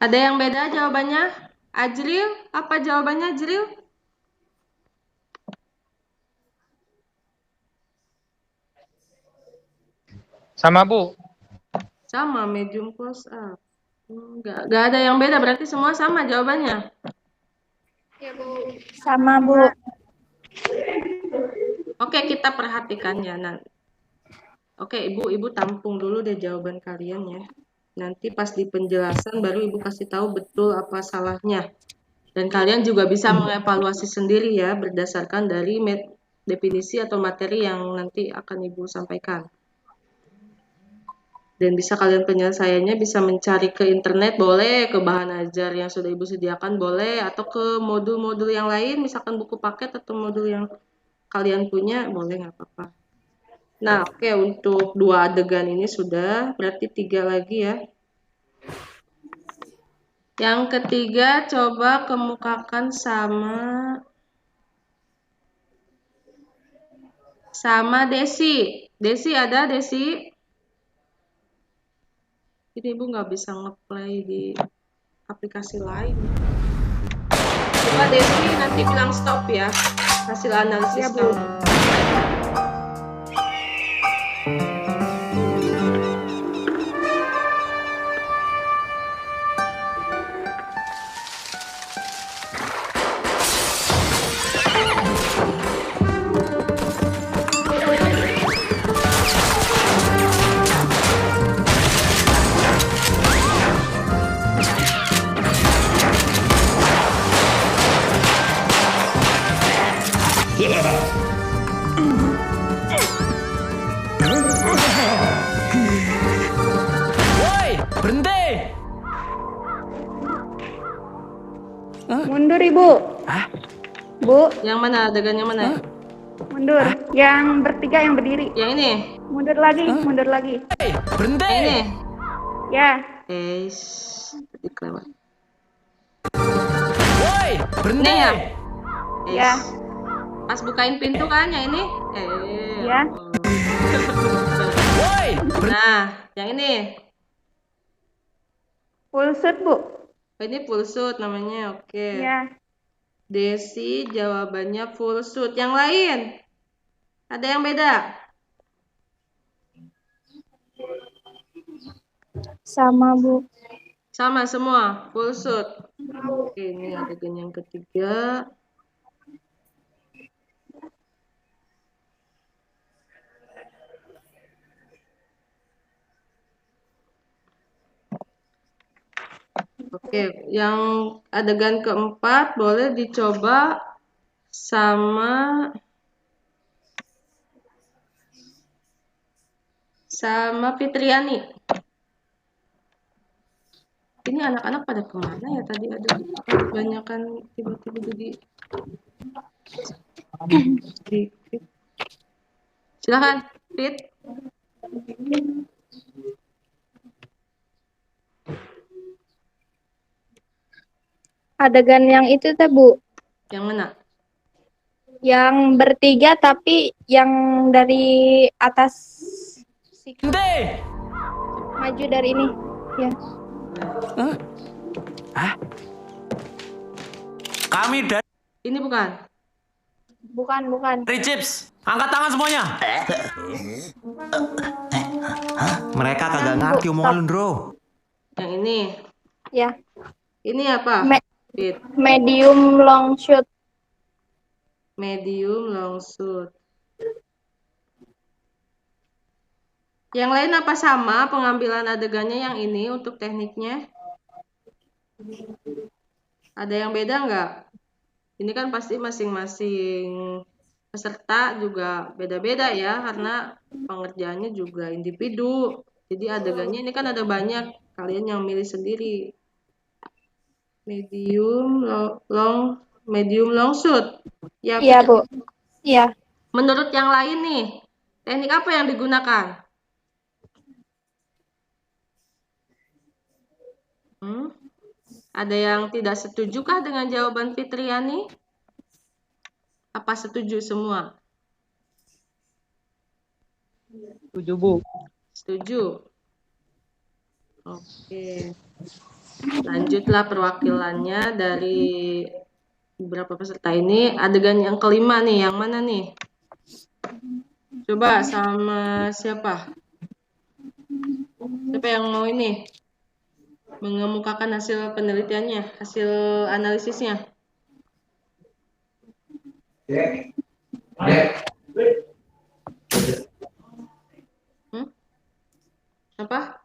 Ada yang beda jawabannya? Ajril, apa jawabannya Ajril? Sama Bu. Sama, medium close up. Nggak ada yang beda, berarti semua sama jawabannya. Ya, Bu. Sama Bu. Oke, kita perhatikan ya. Oke, Ibu tampung dulu deh jawaban kalian ya. Nanti pas di penjelasan baru Ibu kasih tahu betul apa salahnya. Dan kalian juga bisa mengevaluasi sendiri ya berdasarkan dari definisi atau materi yang nanti akan Ibu sampaikan. Dan bisa kalian penyelesaiannya bisa mencari ke internet boleh, ke bahan ajar yang sudah Ibu sediakan boleh, atau ke modul-modul yang lain, misalkan buku paket atau modul yang kalian punya boleh, nggak apa-apa. Nah, oke, untuk 2 adegan ini sudah, berarti 3 lagi ya. Yang ketiga, coba kemukakan sama Desi. Desi ada, Desi? Ini Ibu nggak bisa ngeplay di aplikasi lain. Coba Desi nanti bilang stop ya, hasil analisis kamu. Woi, berhenti! Mundur, Ibu. Hah? Bu, Yang mana adegan yang mana? mundur. Yang bertiga yang berdiri. Yang ini? Mundur lagi, mundur lagi. Hei, berhenti! Yang ini? Ya, Tadi kelewat. Woi, berhenti! Ini ya? ya, Pas bukain pintu kan yang ini? ya. Woi, Nah, yang ini. Full shoot, Bu. Ini full shoot namanya, oke. Ya, Desi jawabannya full suit. Yang lain? Ada yang beda? Sama, Bu. Sama semua, full suit. Oke, ini adegan yang ketiga. Oke, yang adegan keempat boleh dicoba sama Fitriani. Ini anak-anak pada kemana ya tadi? Ada kebanyakan tiba-tiba jadi sedikit. Silakan, Fit. Adegan yang itu teh, Bu. Yang mana? Yang bertiga tapi yang dari atas maju dari ini. Ya. Kami dari Ini bukan. Bukan. Dari Chips. Angkat tangan semuanya. Mereka kagak ngerti omongan lu, Bro. Yang ini. Ya. Ini apa? Fit. Medium long shoot. Medium long shoot. Yang lain apa sama pengambilan adegannya yang ini untuk tekniknya? Ada yang beda nggak? Ini kan pasti masing-masing peserta juga beda-beda ya, karena pengerjaannya juga individu. Jadi adegannya ini kan ada banyak, kalian yang milih sendiri. Medium long shoot. Ya, Iya, Bu. Iya. menurut yang lain nih, teknik apa yang digunakan? Ada yang tidak setuju kah dengan jawaban Fitriani? Apa setuju semua? Setuju, Bu. Setuju. Oke. Lanjutlah perwakilannya dari beberapa peserta ini. Adegan yang kelima nih, yang mana nih? Coba sama siapa? Siapa yang mau ini? Mengemukakan hasil penelitiannya, hasil analisisnya. Apa?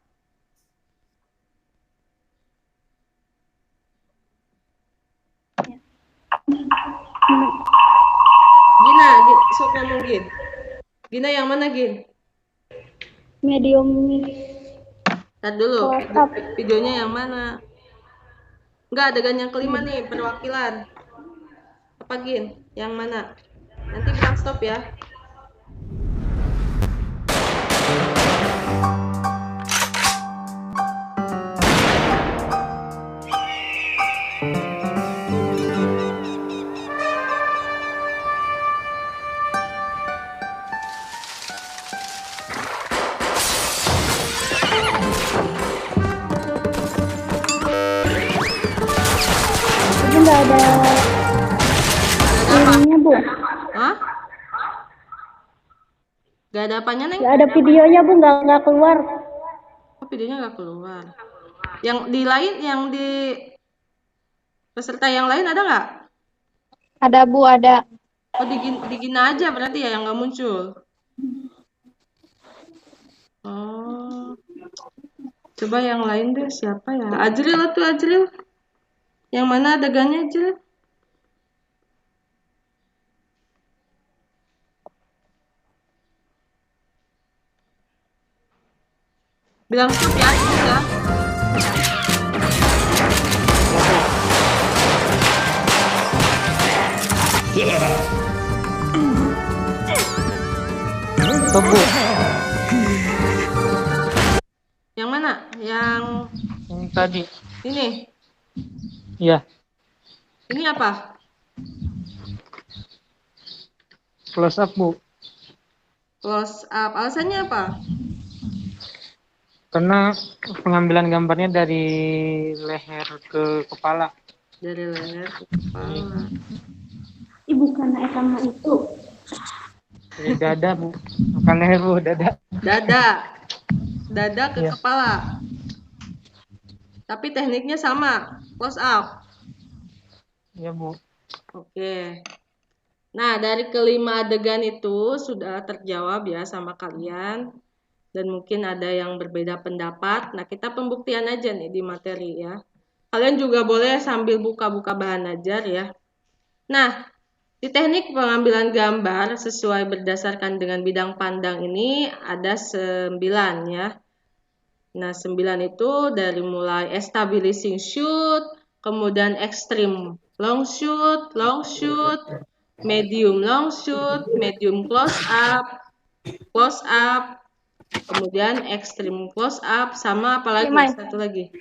Gina, sok ngomong Gin. Gina yang mana Gin? Medium. Ntar dulu, videonya yang mana? Enggak, adegan yang kelima nih, perwakilan. Apa Gin? Yang mana? Nanti bilang stop ya. Nggak ada ininya, Bu. Hah? Gak ada apanya, Neng? Nggak ada videonya, Bu. Nggak keluar. Oh, videonya nggak keluar. Yang di lain, yang di peserta yang lain ada nggak? Ada, Bu. Ada. Oh, di Gina aja berarti ya yang nggak muncul. Oh. Coba yang lain deh, siapa ya? Ajril tuh, Ajril. Yang mana adegannya, Ajril? Bilang stop ya, udah. Stop, Bu. Yang mana? Yang tadi. ini? Iya. Ini apa? Close up, Bu. Close up. Alasannya apa? Karena pengambilan gambarnya dari leher ke kepala. Dari leher ke kepala. Bukan sama itu. Dari dada, Bu. Bukan leher, Bu, dada. Dada ke Iya. kepala. Tapi tekniknya sama, close up. Iya, Bu. Oke. Nah, dari kelima adegan itu sudah terjawab ya sama kalian. Dan mungkin ada yang berbeda pendapat. Nah, kita pembuktian aja nih di materi ya. Kalian juga boleh sambil buka-buka bahan ajar ya. Nah, di teknik pengambilan gambar sesuai berdasarkan dengan bidang pandang ini ada 9 ya. Nah, 9 itu dari mulai establishing shoot, kemudian extreme long shoot, medium long shoot, medium close up, kemudian extreme close up, sama apalagi satu lagi,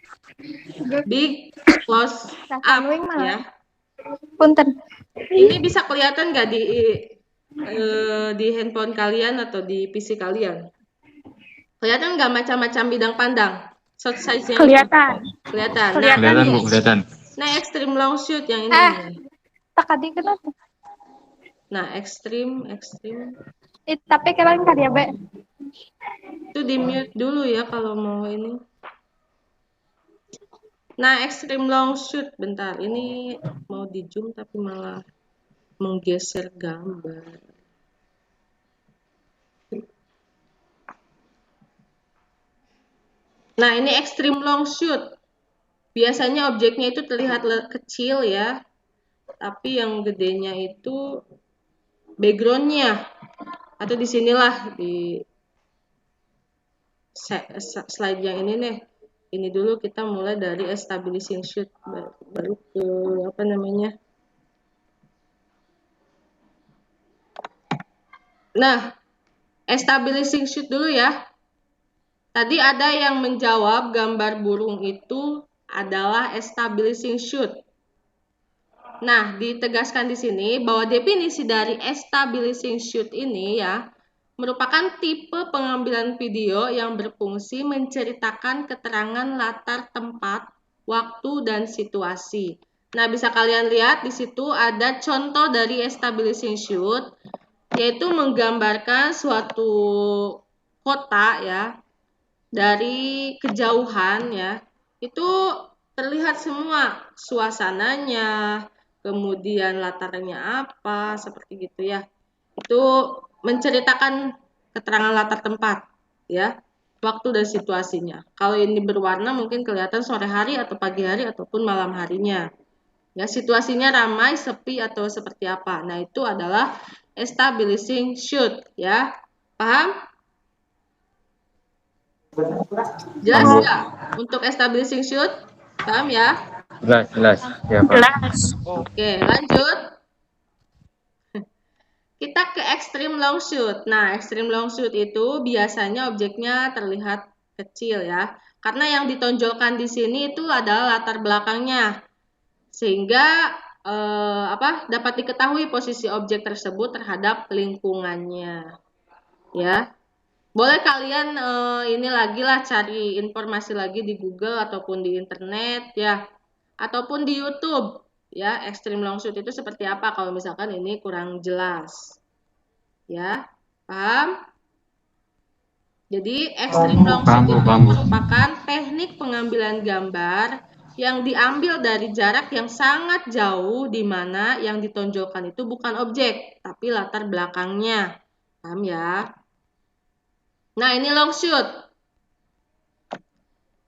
big close up ya. Punten. Ini bisa kelihatan nggak di handphone kalian atau di PC kalian? Kelihatan nggak macam-macam bidang pandang? Short size-nya Kelihatan. Kelihatan. Kelihatan, Bu, kelihatan. Nah, extreme long shoot yang ini nih. Tadi kenapa? Nah, extreme. Tapi kalian karya Be. Itu di mute dulu ya kalau mau ini. Nah, extreme long shoot, bentar. Ini mau di zoom tapi malah menggeser gambar. Nah, ini extreme long shoot. Biasanya objeknya itu terlihat kecil ya. Tapi yang gedenya itu background-nya. Atau di sinilah di slide yang ini nih. Ini dulu kita mulai dari establishing shoot, baru ke apa namanya. Nah, establishing shoot dulu ya. Tadi ada yang menjawab gambar burung itu adalah establishing shoot. Nah, ditegaskan di sini bahwa definisi dari establishing shoot ini ya merupakan tipe pengambilan video yang berfungsi menceritakan keterangan latar tempat, waktu, dan situasi. Nah, bisa kalian lihat di situ ada contoh dari establishing shoot, yaitu menggambarkan suatu kota ya, dari kejauhan ya, itu terlihat semua suasananya, kemudian latarnya apa, seperti gitu ya. Itu menceritakan keterangan latar tempat ya, waktu dan situasinya. Kalau ini berwarna mungkin kelihatan sore hari atau pagi hari ataupun malam harinya. Ya, situasinya ramai, sepi atau seperti apa. Nah, itu adalah establishing shoot ya. Paham? Jelas nggak untuk establishing shoot? Paham ya? Jelas. Ya, Pak. Oke, lanjut. Kita ke extreme long shoot. Nah, extreme long shoot itu biasanya objeknya terlihat kecil ya. Karena yang ditonjolkan di sini itu adalah latar belakangnya. Sehingga dapat diketahui posisi objek tersebut terhadap lingkungannya. Ya. Boleh kalian ini lagi lah cari informasi lagi di Google ataupun di internet ya, ataupun di YouTube ya, extreme long shoot itu seperti apa kalau misalkan ini kurang jelas. Ya, paham? Jadi extreme long shoot itu merupakan teknik pengambilan gambar yang diambil dari jarak yang sangat jauh, di mana yang ditonjolkan itu bukan objek, tapi latar belakangnya. Paham ya? Nah, ini long shoot.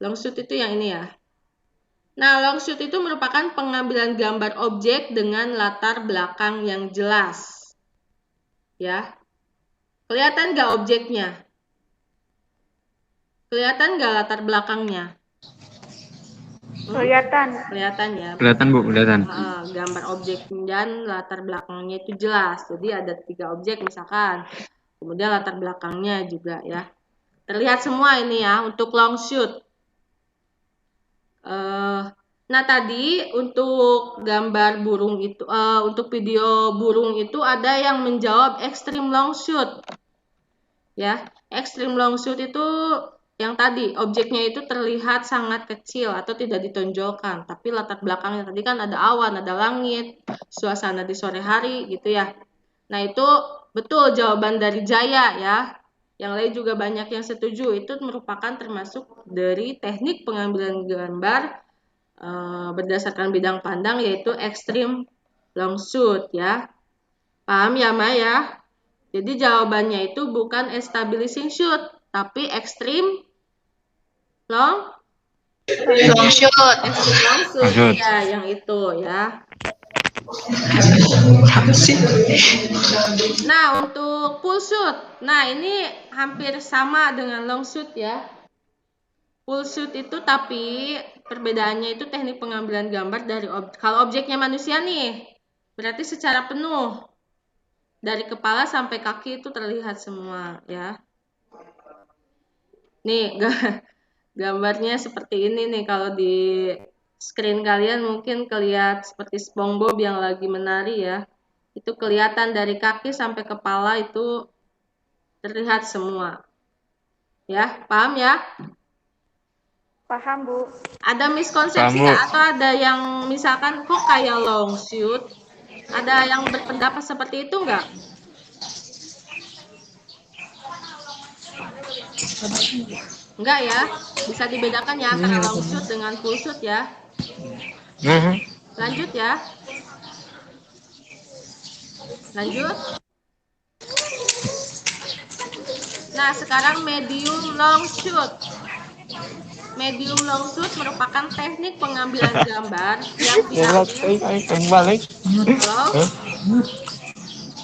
Long shoot itu yang ini ya. Nah, long shoot itu merupakan pengambilan gambar objek dengan latar belakang yang jelas. Ya. Kelihatan nggak objeknya? Kelihatan nggak latar belakangnya? Kelihatan ya. Kelihatan, Bu, kelihatan. Gambar objek dan latar belakangnya itu jelas. Jadi ada 3 objek misalkan. Kemudian latar belakangnya juga ya. Terlihat semua ini ya untuk long shoot. Nah, tadi untuk gambar burung itu, untuk video burung itu ada yang menjawab extreme long shoot. Ya, extreme long shoot itu yang tadi objeknya itu terlihat sangat kecil atau tidak ditonjolkan, tapi latar belakangnya tadi kan ada awan, ada langit, suasana di sore hari gitu ya. Nah, itu betul jawaban dari Jaya ya. Yang lain juga banyak yang setuju, itu merupakan termasuk dari teknik pengambilan gambar berdasarkan bidang pandang, yaitu extreme long shoot ya. Paham ya, Maya? Jadi jawabannya itu bukan establishing shoot, tapi extreme long shoot. extreme long shoot ya, yang itu ya. Nah, untuk full shoot, nah ini hampir sama dengan long shoot ya. Full shoot itu tapi perbedaannya itu teknik pengambilan gambar dari kalau objeknya manusia nih, berarti secara penuh dari kepala sampai kaki itu terlihat semua ya. Nih gambarnya seperti ini nih, kalau di screen kalian mungkin kelihatan seperti SpongeBob yang lagi menari ya. Itu kelihatan dari kaki sampai kepala itu terlihat semua. Ya, paham ya? Paham, Bu. Ada miskonsepsi nggak? Atau ada yang misalkan kok kayak long shoot? Ada yang berpendapat seperti itu nggak? Enggak ya? Bisa dibedakan ya antara long shoot dengan full shoot ya? Lanjut ya. Lanjut. Nah, sekarang medium long shoot. Medium long shoot merupakan teknik pengambilan gambar yang diambil. Halo?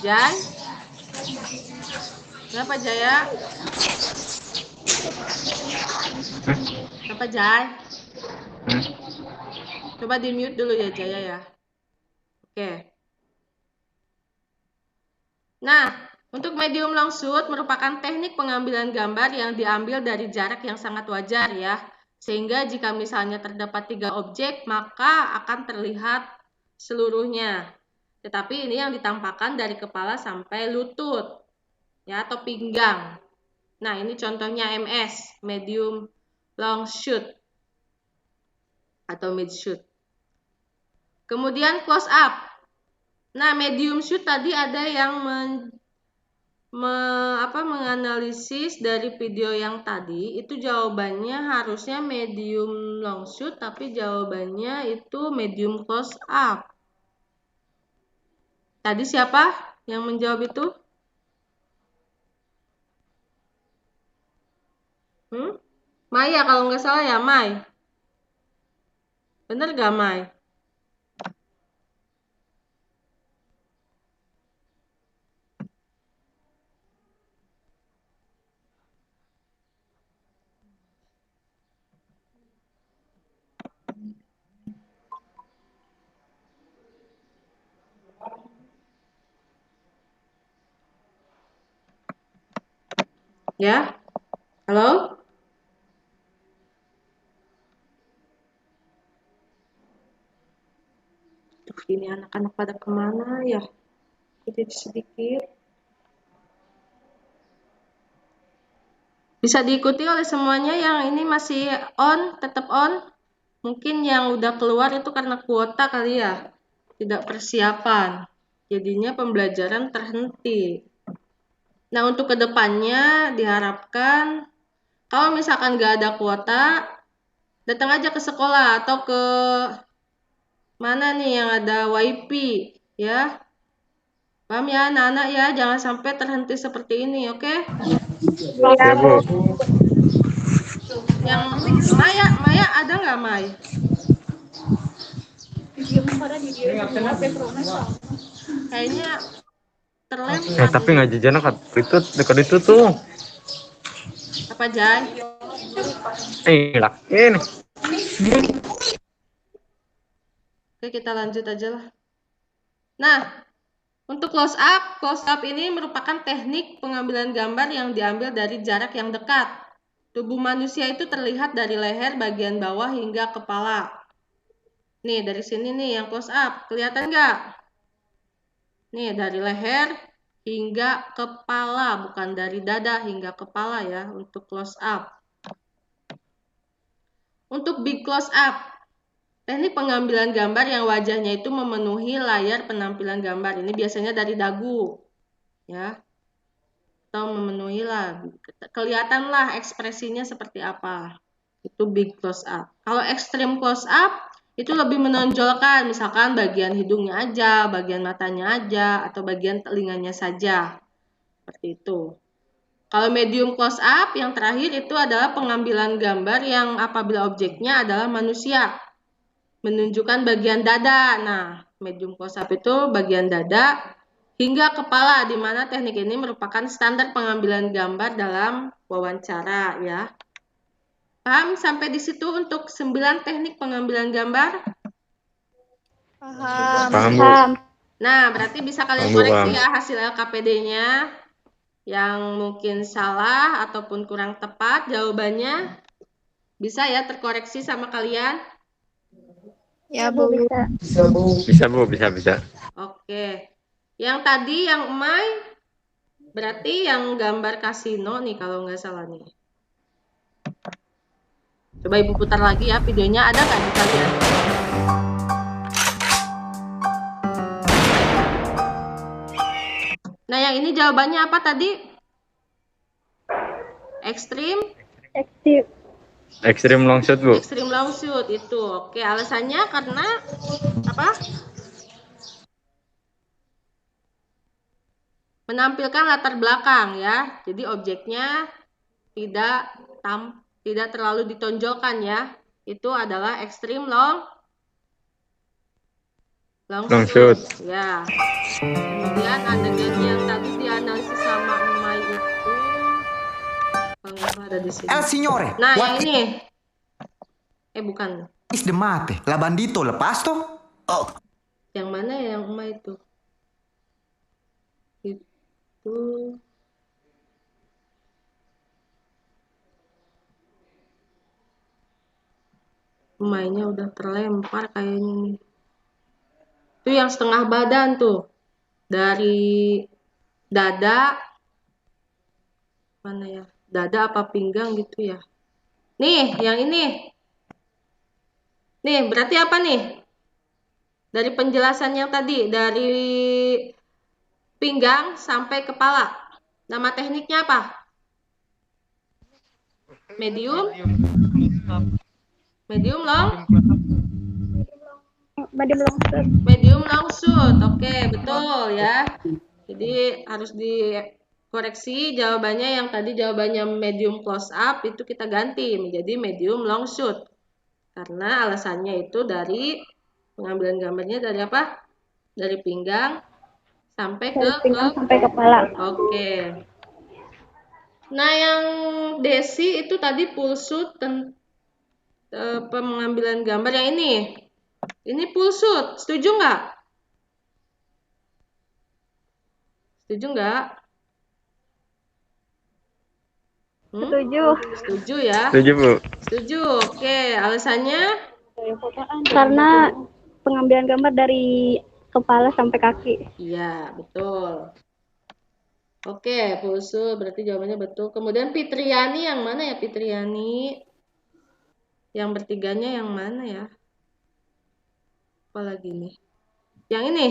Jai? Kenapa Jaya? Kenapa Jai? Coba di mute dulu ya Jaya ya. Oke. Nah, untuk medium long shoot merupakan teknik pengambilan gambar yang diambil dari jarak yang sangat wajar ya. Sehingga jika misalnya terdapat 3 objek, maka akan terlihat seluruhnya. Tetapi ini yang ditampakkan dari kepala sampai lutut ya, atau pinggang. Nah, ini contohnya MS, medium long shoot atau mid shoot. Kemudian close up. Nah, medium shoot tadi ada yang menganalisis dari video yang tadi, itu jawabannya harusnya medium long shoot, tapi jawabannya itu medium close up. Tadi siapa yang menjawab itu? Maya kalau nggak salah ya, Mai. Bener gak, Mai? Ya? Halo? Ini anak-anak pada kemana ya? Jadi sedikit. Bisa diikuti oleh semuanya yang ini masih on, tetap on. Mungkin yang udah keluar itu karena kuota kali ya. Tidak persiapan. Jadinya pembelajaran terhenti. Nah, untuk kedepannya diharapkan kalau misalkan nggak ada kuota, datang aja ke sekolah atau ke mana nih yang ada wifi ya. Paham ya anak-anak ya, jangan sampai terhenti seperti ini, oke? Iya, Bu. Yang Maya ada nggak Mai? Kayaknya terlempar. Tapi nggak jajan kan? Itu dekat itu tuh. Apa Jai? Lakin. Oke, kita lanjut aja lah. Nah, untuk close up ini merupakan teknik pengambilan gambar yang diambil dari jarak yang dekat. Tubuh manusia itu terlihat dari leher bagian bawah hingga kepala. Nih, dari sini nih yang close up. Kelihatan nggak? Nih, dari leher hingga kepala, bukan dari dada hingga kepala ya, untuk close up. Untuk big close up, teknik pengambilan gambar yang wajahnya itu memenuhi layar penampilan gambar. Ini biasanya dari dagu, ya, atau memenuhi lah, kelihatanlah ekspresinya seperti apa. Itu big close up. Kalau extreme close up itu lebih menonjolkan, misalkan bagian hidungnya aja, bagian matanya aja, atau bagian telinganya saja. Seperti itu. Kalau medium close up yang terakhir itu adalah pengambilan gambar yang apabila objeknya adalah manusia. Menunjukkan bagian dada. Nah, medium close up itu bagian dada hingga kepala, di mana teknik ini merupakan standar pengambilan gambar dalam wawancara, ya. Paham sampai di situ untuk 9 teknik pengambilan gambar? Paham, Bu. Nah, berarti bisa kalian koreksi ya hasil LKPD-nya. Yang mungkin salah ataupun kurang tepat jawabannya. Bisa ya terkoreksi sama kalian? Ya, Bu, bisa. Bisa, Bu. Bisa. Oke. Yang tadi yang Emai, berarti yang gambar kasino nih kalau nggak salah nih. Coba Ibu putar lagi ya videonya, ada nggak di kalian? Nah, yang ini jawabannya apa tadi? Extreme Extreme long shoot, Bu. Extreme long shoot itu. Oke, alasannya karena apa? Menampilkan latar belakang ya. Jadi objeknya tidak terlalu ditonjolkan ya. Itu adalah extreme long shoot. Ya. Kemudian adegan yang tadi dianalisis sama Emai itu ada di sini. El Signore. Nah, What yang ini. Bukan. is the mate? La bandito lepas toh? Oh. Yang mana ya yang Emai itu? Itu Emainya udah terlempar kayaknya nih. Itu yang setengah badan tuh. Dari dada. Mana ya? Dada apa pinggang gitu ya. Nih, yang ini. Nih, berarti apa nih? Dari penjelasan yang tadi. Dari pinggang sampai kepala. Nama tekniknya apa? Medium long shoot. Oke, betul ya. Jadi harus dikoreksi jawabannya, yang tadi jawabannya medium close up itu kita ganti menjadi medium long shoot. Karena alasannya itu dari pengambilan gambarnya dari apa? Dari pinggang sampai kepala. Oke. Nah, yang Desi itu tadi full shoot pengambilan gambar yang ini. Ini full shoot. Setuju nggak? Setuju nggak? Setuju ya? Setuju, Bu. Setuju. Oke, alasannya? Karena pengambilan gambar dari kepala sampai kaki. Iya, betul. Oke, full shoot berarti jawabannya betul. Kemudian Fitriani yang mana ya, Fitriani? Yang bertiganya yang mana ya? Apa lagi nih? Yang ini?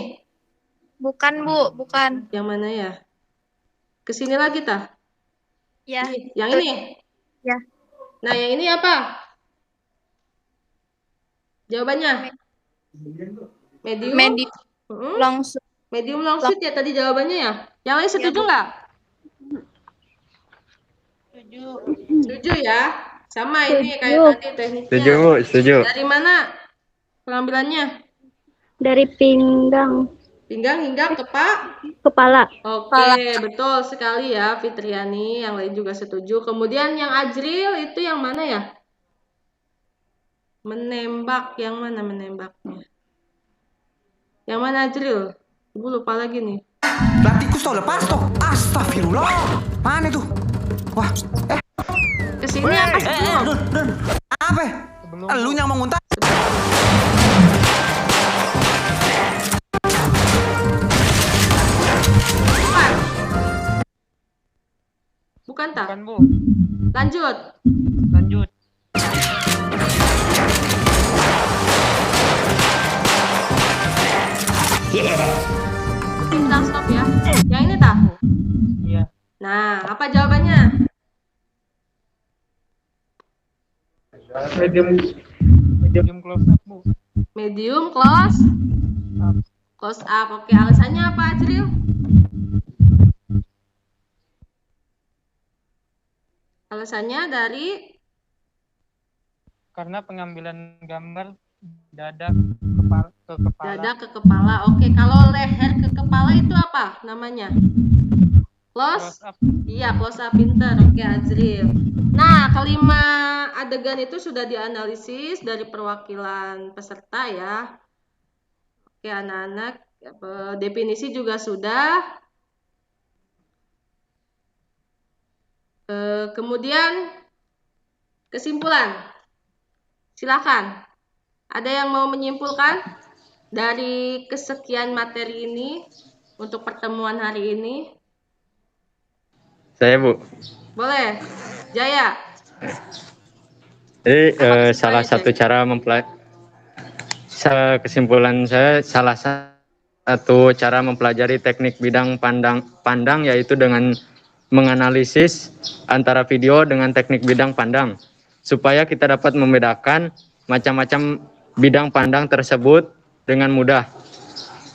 Bukan, Bu, bukan. Yang mana ya? Kesini lagi tah? Ya. Yang ini? Ya. Nah, yang ini apa? Jawabannya? Medium long shoot. Medium long shoot ya tadi jawabannya ya? Yang lain setuju nggak? Setuju ya? Sama ini kayak tadi tekniknya. Setuju, Bu. Setuju. Dari mana pengambilannya? Dari pinggang Hingga kepala. Oke, betul sekali ya Fitriani. Yang lain juga setuju. Kemudian yang Ajril itu yang mana ya? Menembak. Yang mana menembaknya? Yang mana Ajril? Ibu lupa lagi nih. Latikus toh lepas toh. Astagfirullah. Mana itu? Wah, Kesini apa sebelum? apa? Lu yang mau nguntak? Bukan tak? Bukan, Bu. Lanjut. Apa jawabannya? Medium close up, Bu. Medium close up. Oke, alasannya apa, Ajril? Alasannya dari Karena pengambilan gambar dada ke kepala. dada ke kepala. Oke, kalau leher ke kepala itu apa namanya? Close up. Iya, close up, pinter. Oke, Azril. Nah, kelima adegan itu sudah dianalisis dari perwakilan peserta ya. Oke, anak-anak, definisi juga sudah. Kemudian kesimpulan. Silakan. Ada yang mau menyimpulkan dari kesekian materi ini untuk pertemuan hari ini? Saya, Bu. Boleh. Jaya. Jadi salah satu cara kesimpulan saya salah satu cara mempelajari teknik bidang pandang yaitu dengan menganalisis antara video dengan teknik bidang pandang supaya kita dapat membedakan macam-macam bidang pandang tersebut dengan mudah.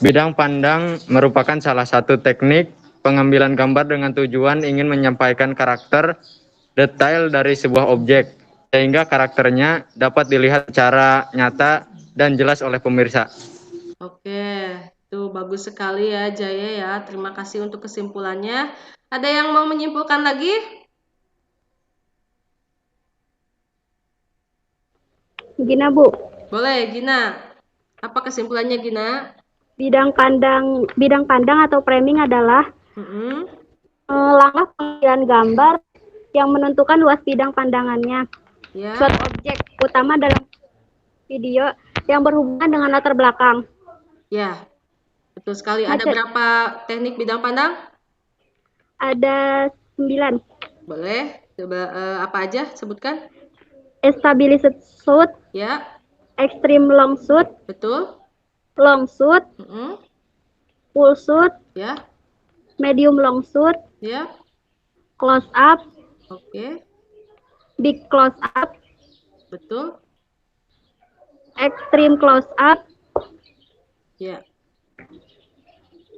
Bidang pandang merupakan salah satu teknik pengambilan gambar dengan tujuan ingin menyampaikan karakter detail dari sebuah objek, sehingga karakternya dapat dilihat secara nyata dan jelas oleh pemirsa. Oke, itu bagus sekali ya Jaya ya. Terima kasih untuk kesimpulannya. Ada yang mau menyimpulkan lagi? Gina, Bu. Boleh, Gina. Apa kesimpulannya, Gina? Bidang pandang atau framing adalah langkah pengambilan gambar yang menentukan luas bidang pandangannya. Ya. Suatu objek utama dalam video yang berhubungan dengan latar belakang. Ya, betul sekali. Ada berapa teknik bidang pandang? Ada 9. Boleh. Coba apa aja sebutkan? Stabilized shoot. Ya. Extreme long shoot. Betul. Long shoot. Full shoot. Ya. Medium long shoot. Ya. Close up. Oke. Big close up. Betul. Extreme close up. Ya.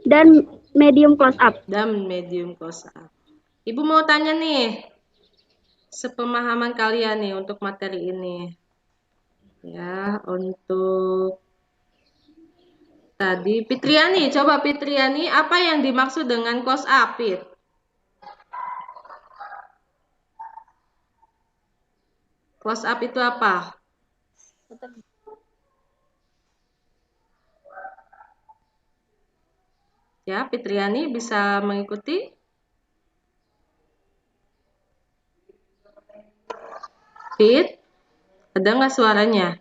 Dan medium close up. Dan medium close up. Ibu mau tanya nih, sepemahaman kalian nih untuk materi ini. Ya, untuk tadi Fitriani, coba Fitriani, apa yang dimaksud dengan close up, Fit? Close up itu apa? Ya, Fitriani bisa mengikuti? Fit, ada nggak suaranya?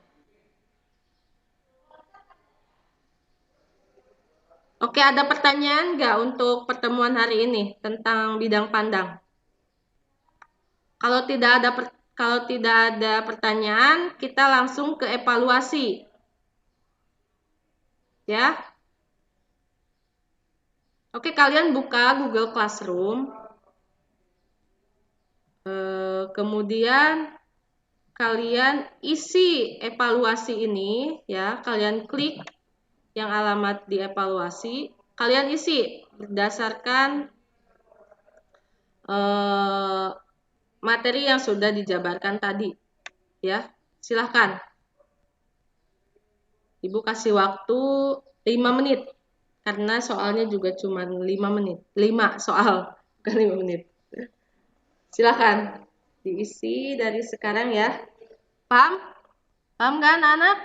Oke, ada pertanyaan nggak untuk pertemuan hari ini tentang bidang pandang? Kalau tidak ada pertanyaan, kita langsung ke evaluasi. Ya. Oke, kalian buka Google Classroom. Kemudian kalian isi evaluasi ini, ya. Kalian klik yang alamat di evaluasi. Kalian isi berdasarkan materi yang sudah dijabarkan tadi. Ya, silahkan. Ibu kasih waktu 5 menit. Karena soalnya juga cuma 5 menit. 5 soal, bukan 5 menit. Silahkan. Diisi dari sekarang ya. Paham? Paham kan anak-anak?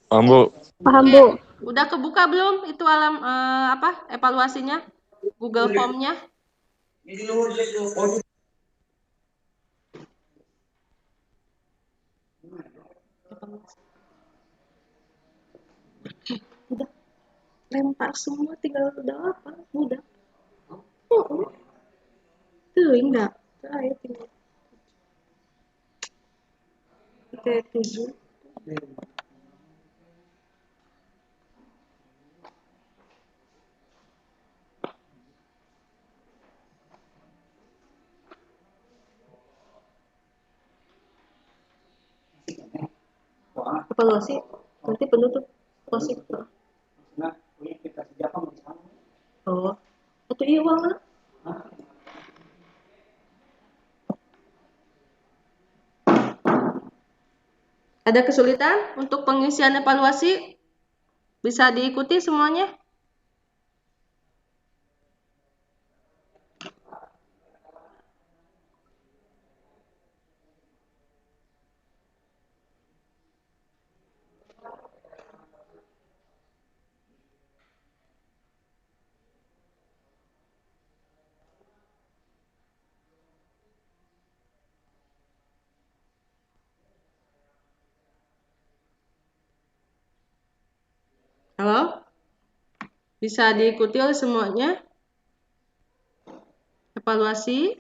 Paham, Bu. Paham, Bu. Udah kebuka belum itu evaluasinya? Google Form-nya? Udah lempar semua, tinggal udah apa? Udah. Tuh enggak. Ayo tinggal. Oke, 7. Evaluasi nanti penutup closing. Oh, itu iya uang mana? Ada kesulitan untuk pengisian evaluasi? Bisa diikuti semuanya? Halo? Bisa diikuti oleh semuanya? Evaluasi?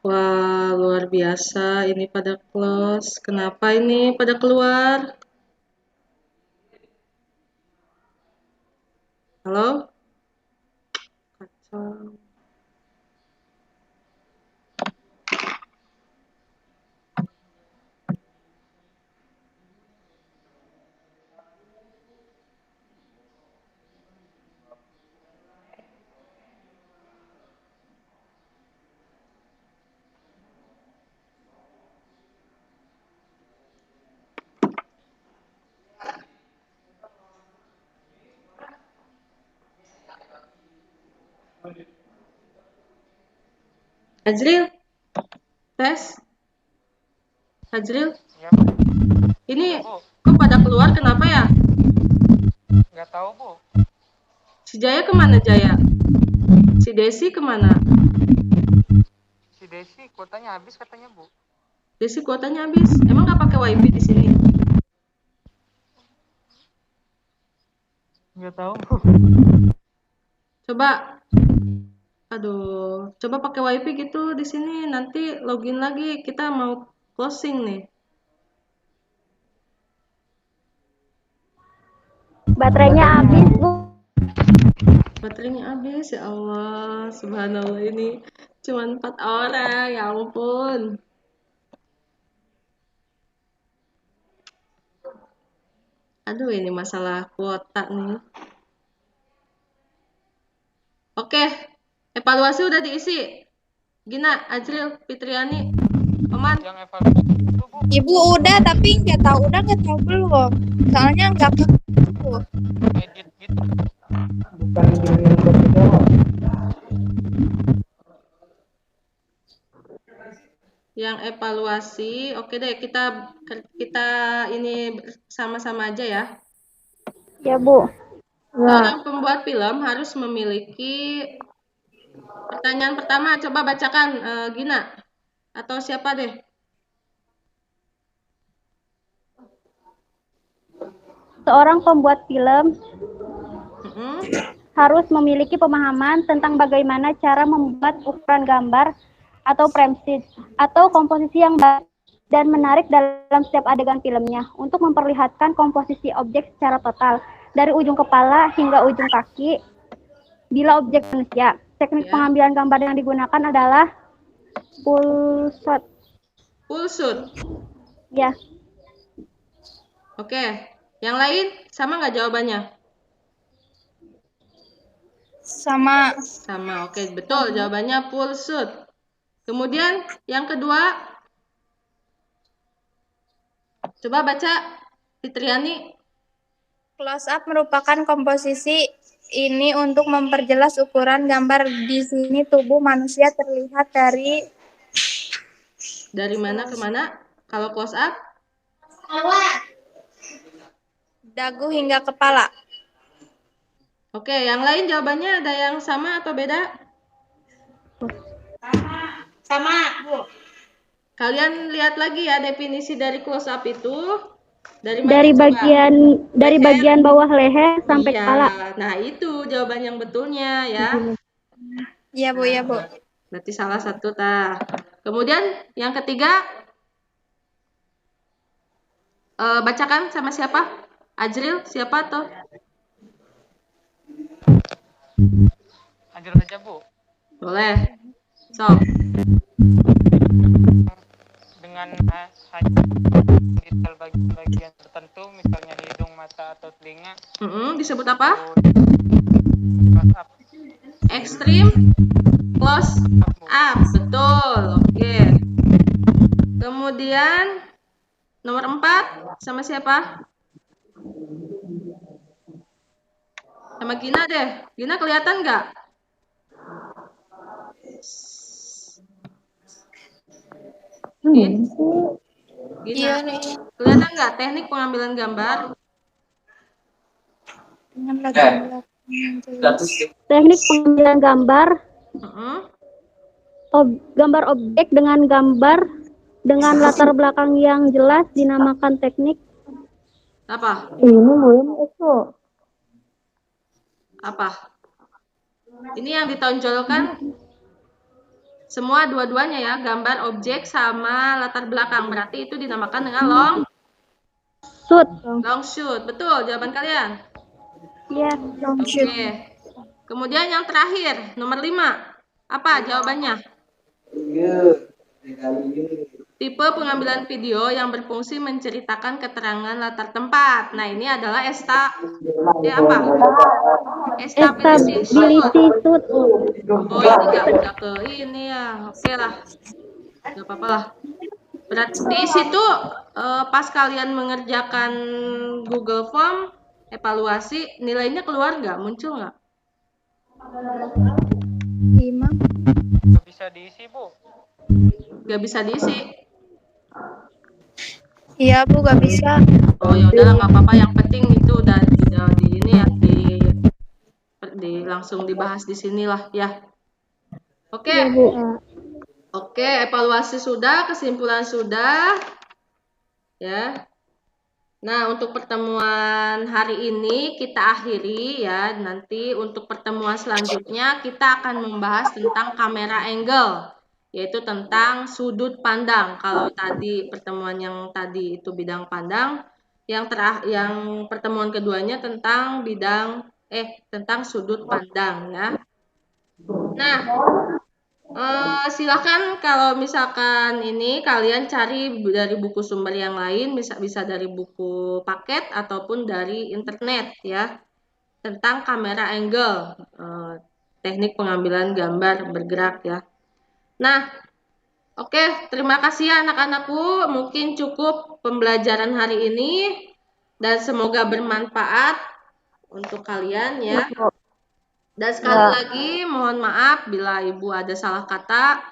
Wah, luar biasa. Ini pada close. Kenapa ini pada keluar? Halo? Kacau. Azril? Tes? Azril? Ya, Ini Bu. kok pada keluar kenapa ya? Nggak tahu, Bu. Si Jaya kemana Jaya? Si Desi kemana? Si Desi kuotanya habis katanya, Bu. Desi kuotanya habis. Emang nggak pakai wifi di sini? Nggak tahu, Bu. Coba. Aduh, coba pakai wifi gitu di sini. Nanti login lagi. Kita mau closing nih. Baterainya habis, Bu. Baterainya habis, ya Allah. Subhanallah, ini cuma 4 orang. Ya ampun. Aduh, ini masalah kuota nih. Oke, evaluasi udah diisi. Gina, Azril, Fitriani, Oman. Yang evaluasi itu, Bu. Ibu udah, tapi nggak tahu belum. Soalnya nggak tahu. Edit gitu. Bukan yang berkedok. Yang evaluasi, oke deh, kita ini sama-sama aja ya. Ya, Bu. Seorang pembuat film harus memiliki pertanyaan pertama. Coba bacakan, Gina atau siapa deh. Seorang pembuat film harus memiliki pemahaman tentang bagaimana cara membuat ukuran gambar atau frame sheet atau komposisi yang baik dan menarik dalam setiap adegan filmnya untuk memperlihatkan komposisi objek secara total. dari ujung kepala hingga ujung kaki bila objek manusia. Teknik pengambilan gambar yang digunakan adalah full shot. Full shoot. Ya. Oke. Yang lain sama nggak jawabannya? Sama. Sama. Oke, betul. Jawabannya full shoot. Kemudian yang kedua, coba baca Fitriani. Close up merupakan komposisi ini untuk memperjelas ukuran gambar. Di sini tubuh manusia terlihat dari mana ke mana? Kalau close up? dagu hingga kepala. Oke, yang lain jawabannya ada yang sama atau beda? Sama, Bu. Kalian lihat lagi ya definisi dari close up itu. Dari bagian bawah leher sampai kepala. Nah, itu jawaban yang betulnya ya. Iya, Bu, ya, Bu. Berarti salah satu tah. Kemudian yang ketiga, bacakan sama siapa? Ajril, siapa tuh? Ajril aja, Bu. Boleh. So. Dengan hanya detail bagian tertentu, misalnya hidung, mata, atau telinga. Disebut apa? Extreme close up. Betul. Oke. Kemudian nomor 4 sama siapa? Sama Gina deh. Gina kelihatan nggak? Gina, kelihatan nggak teknik pengambilan gambar? Teknik pengambilan gambar. Gambar objek dengan gambar dengan latar belakang yang jelas dinamakan teknik. Apa? Ini belum itu. Apa? Ini yang ditonjolkan semua dua-duanya ya, gambar objek sama latar belakang. Berarti itu dinamakan dengan long shoot. Long shoot. Betul jawaban kalian? Iya, long shoot. Oke. Kemudian yang terakhir, nomor 5. Apa jawabannya? Tipe pengambilan video yang berfungsi menceritakan keterangan latar tempat. Nah, ini adalah Stability shoot. Oh, ini nggak udah ke ini ya. Oke lah. Nggak apa-apa lah. Berarti di situ pas kalian mengerjakan Google Form, evaluasi, nilainya keluar nggak? Muncul nggak? 5. Nggak bisa diisi, Bu. Nggak bisa diisi. Iya, Bu, nggak bisa. Oh, ya udah nggak apa-apa. Yang penting itu udah di ini ya, langsung dibahas di sinilah ya. Oke. Oke, evaluasi sudah, kesimpulan sudah. Ya. Nah, untuk pertemuan hari ini kita akhiri ya. Nanti untuk pertemuan selanjutnya kita akan membahas tentang kamera angle, yaitu tentang sudut pandang. Kalau tadi pertemuan yang tadi itu bidang pandang, yang pertemuan keduanya tentang tentang sudut pandang ya. Nah, silakan kalau misalkan ini kalian cari dari buku sumber yang lain, bisa dari buku paket ataupun dari internet ya, tentang kamera angle, teknik pengambilan gambar bergerak ya. Nah, oke, terima kasih ya anak-anakku, mungkin cukup pembelajaran hari ini dan semoga bermanfaat untuk kalian ya. Dan sekali lagi mohon maaf bila Ibu ada salah kata,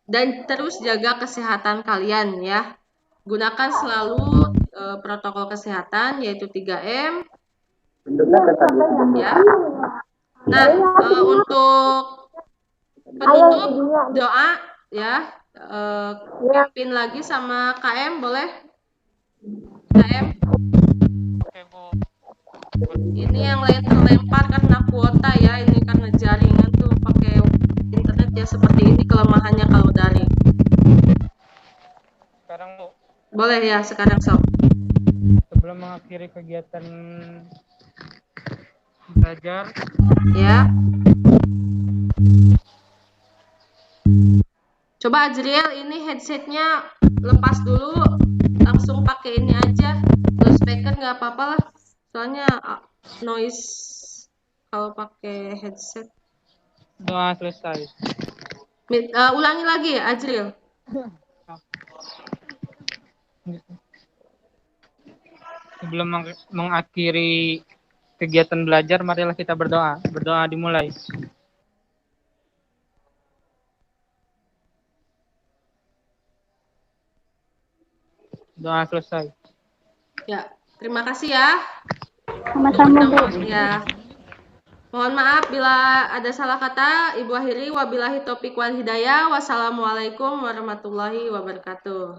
dan terus jaga kesehatan kalian ya. Gunakan selalu protokol kesehatan yaitu 3M ya. Nah, untuk penutup doa ya, pimpin lagi sama KM boleh? KM. Oke, Bu. Ini yang lain terlempar karena kuota ya, ini karena jaringan tuh pakai internet ya, seperti ini kelemahannya kalau daring. Sekarang, Bu. Boleh ya sekarang, Sob. Sebelum mengakhiri kegiatan belajar. Ya. Coba Azriel, ini headsetnya lepas dulu, langsung pakai ini aja. Loudspeaker nggak apa-apa lah, soalnya noise kalau pakai headset. Doa selesai. Ulangi lagi ya, Azriel. Sebelum mengakhiri kegiatan belajar, marilah kita berdoa. Berdoa dimulai. Doa selesai. Ya, terima kasih ya. Sama-sama, Bu. Ya. Mohon maaf bila ada salah kata. Ibu akhiri, wabillahi taufiq wal hidayah. Wassalamualaikum warahmatullahi wabarakatuh.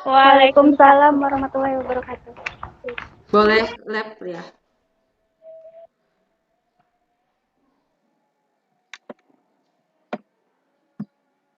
Waalaikumsalam warahmatullahi wabarakatuh. Boleh lab ya.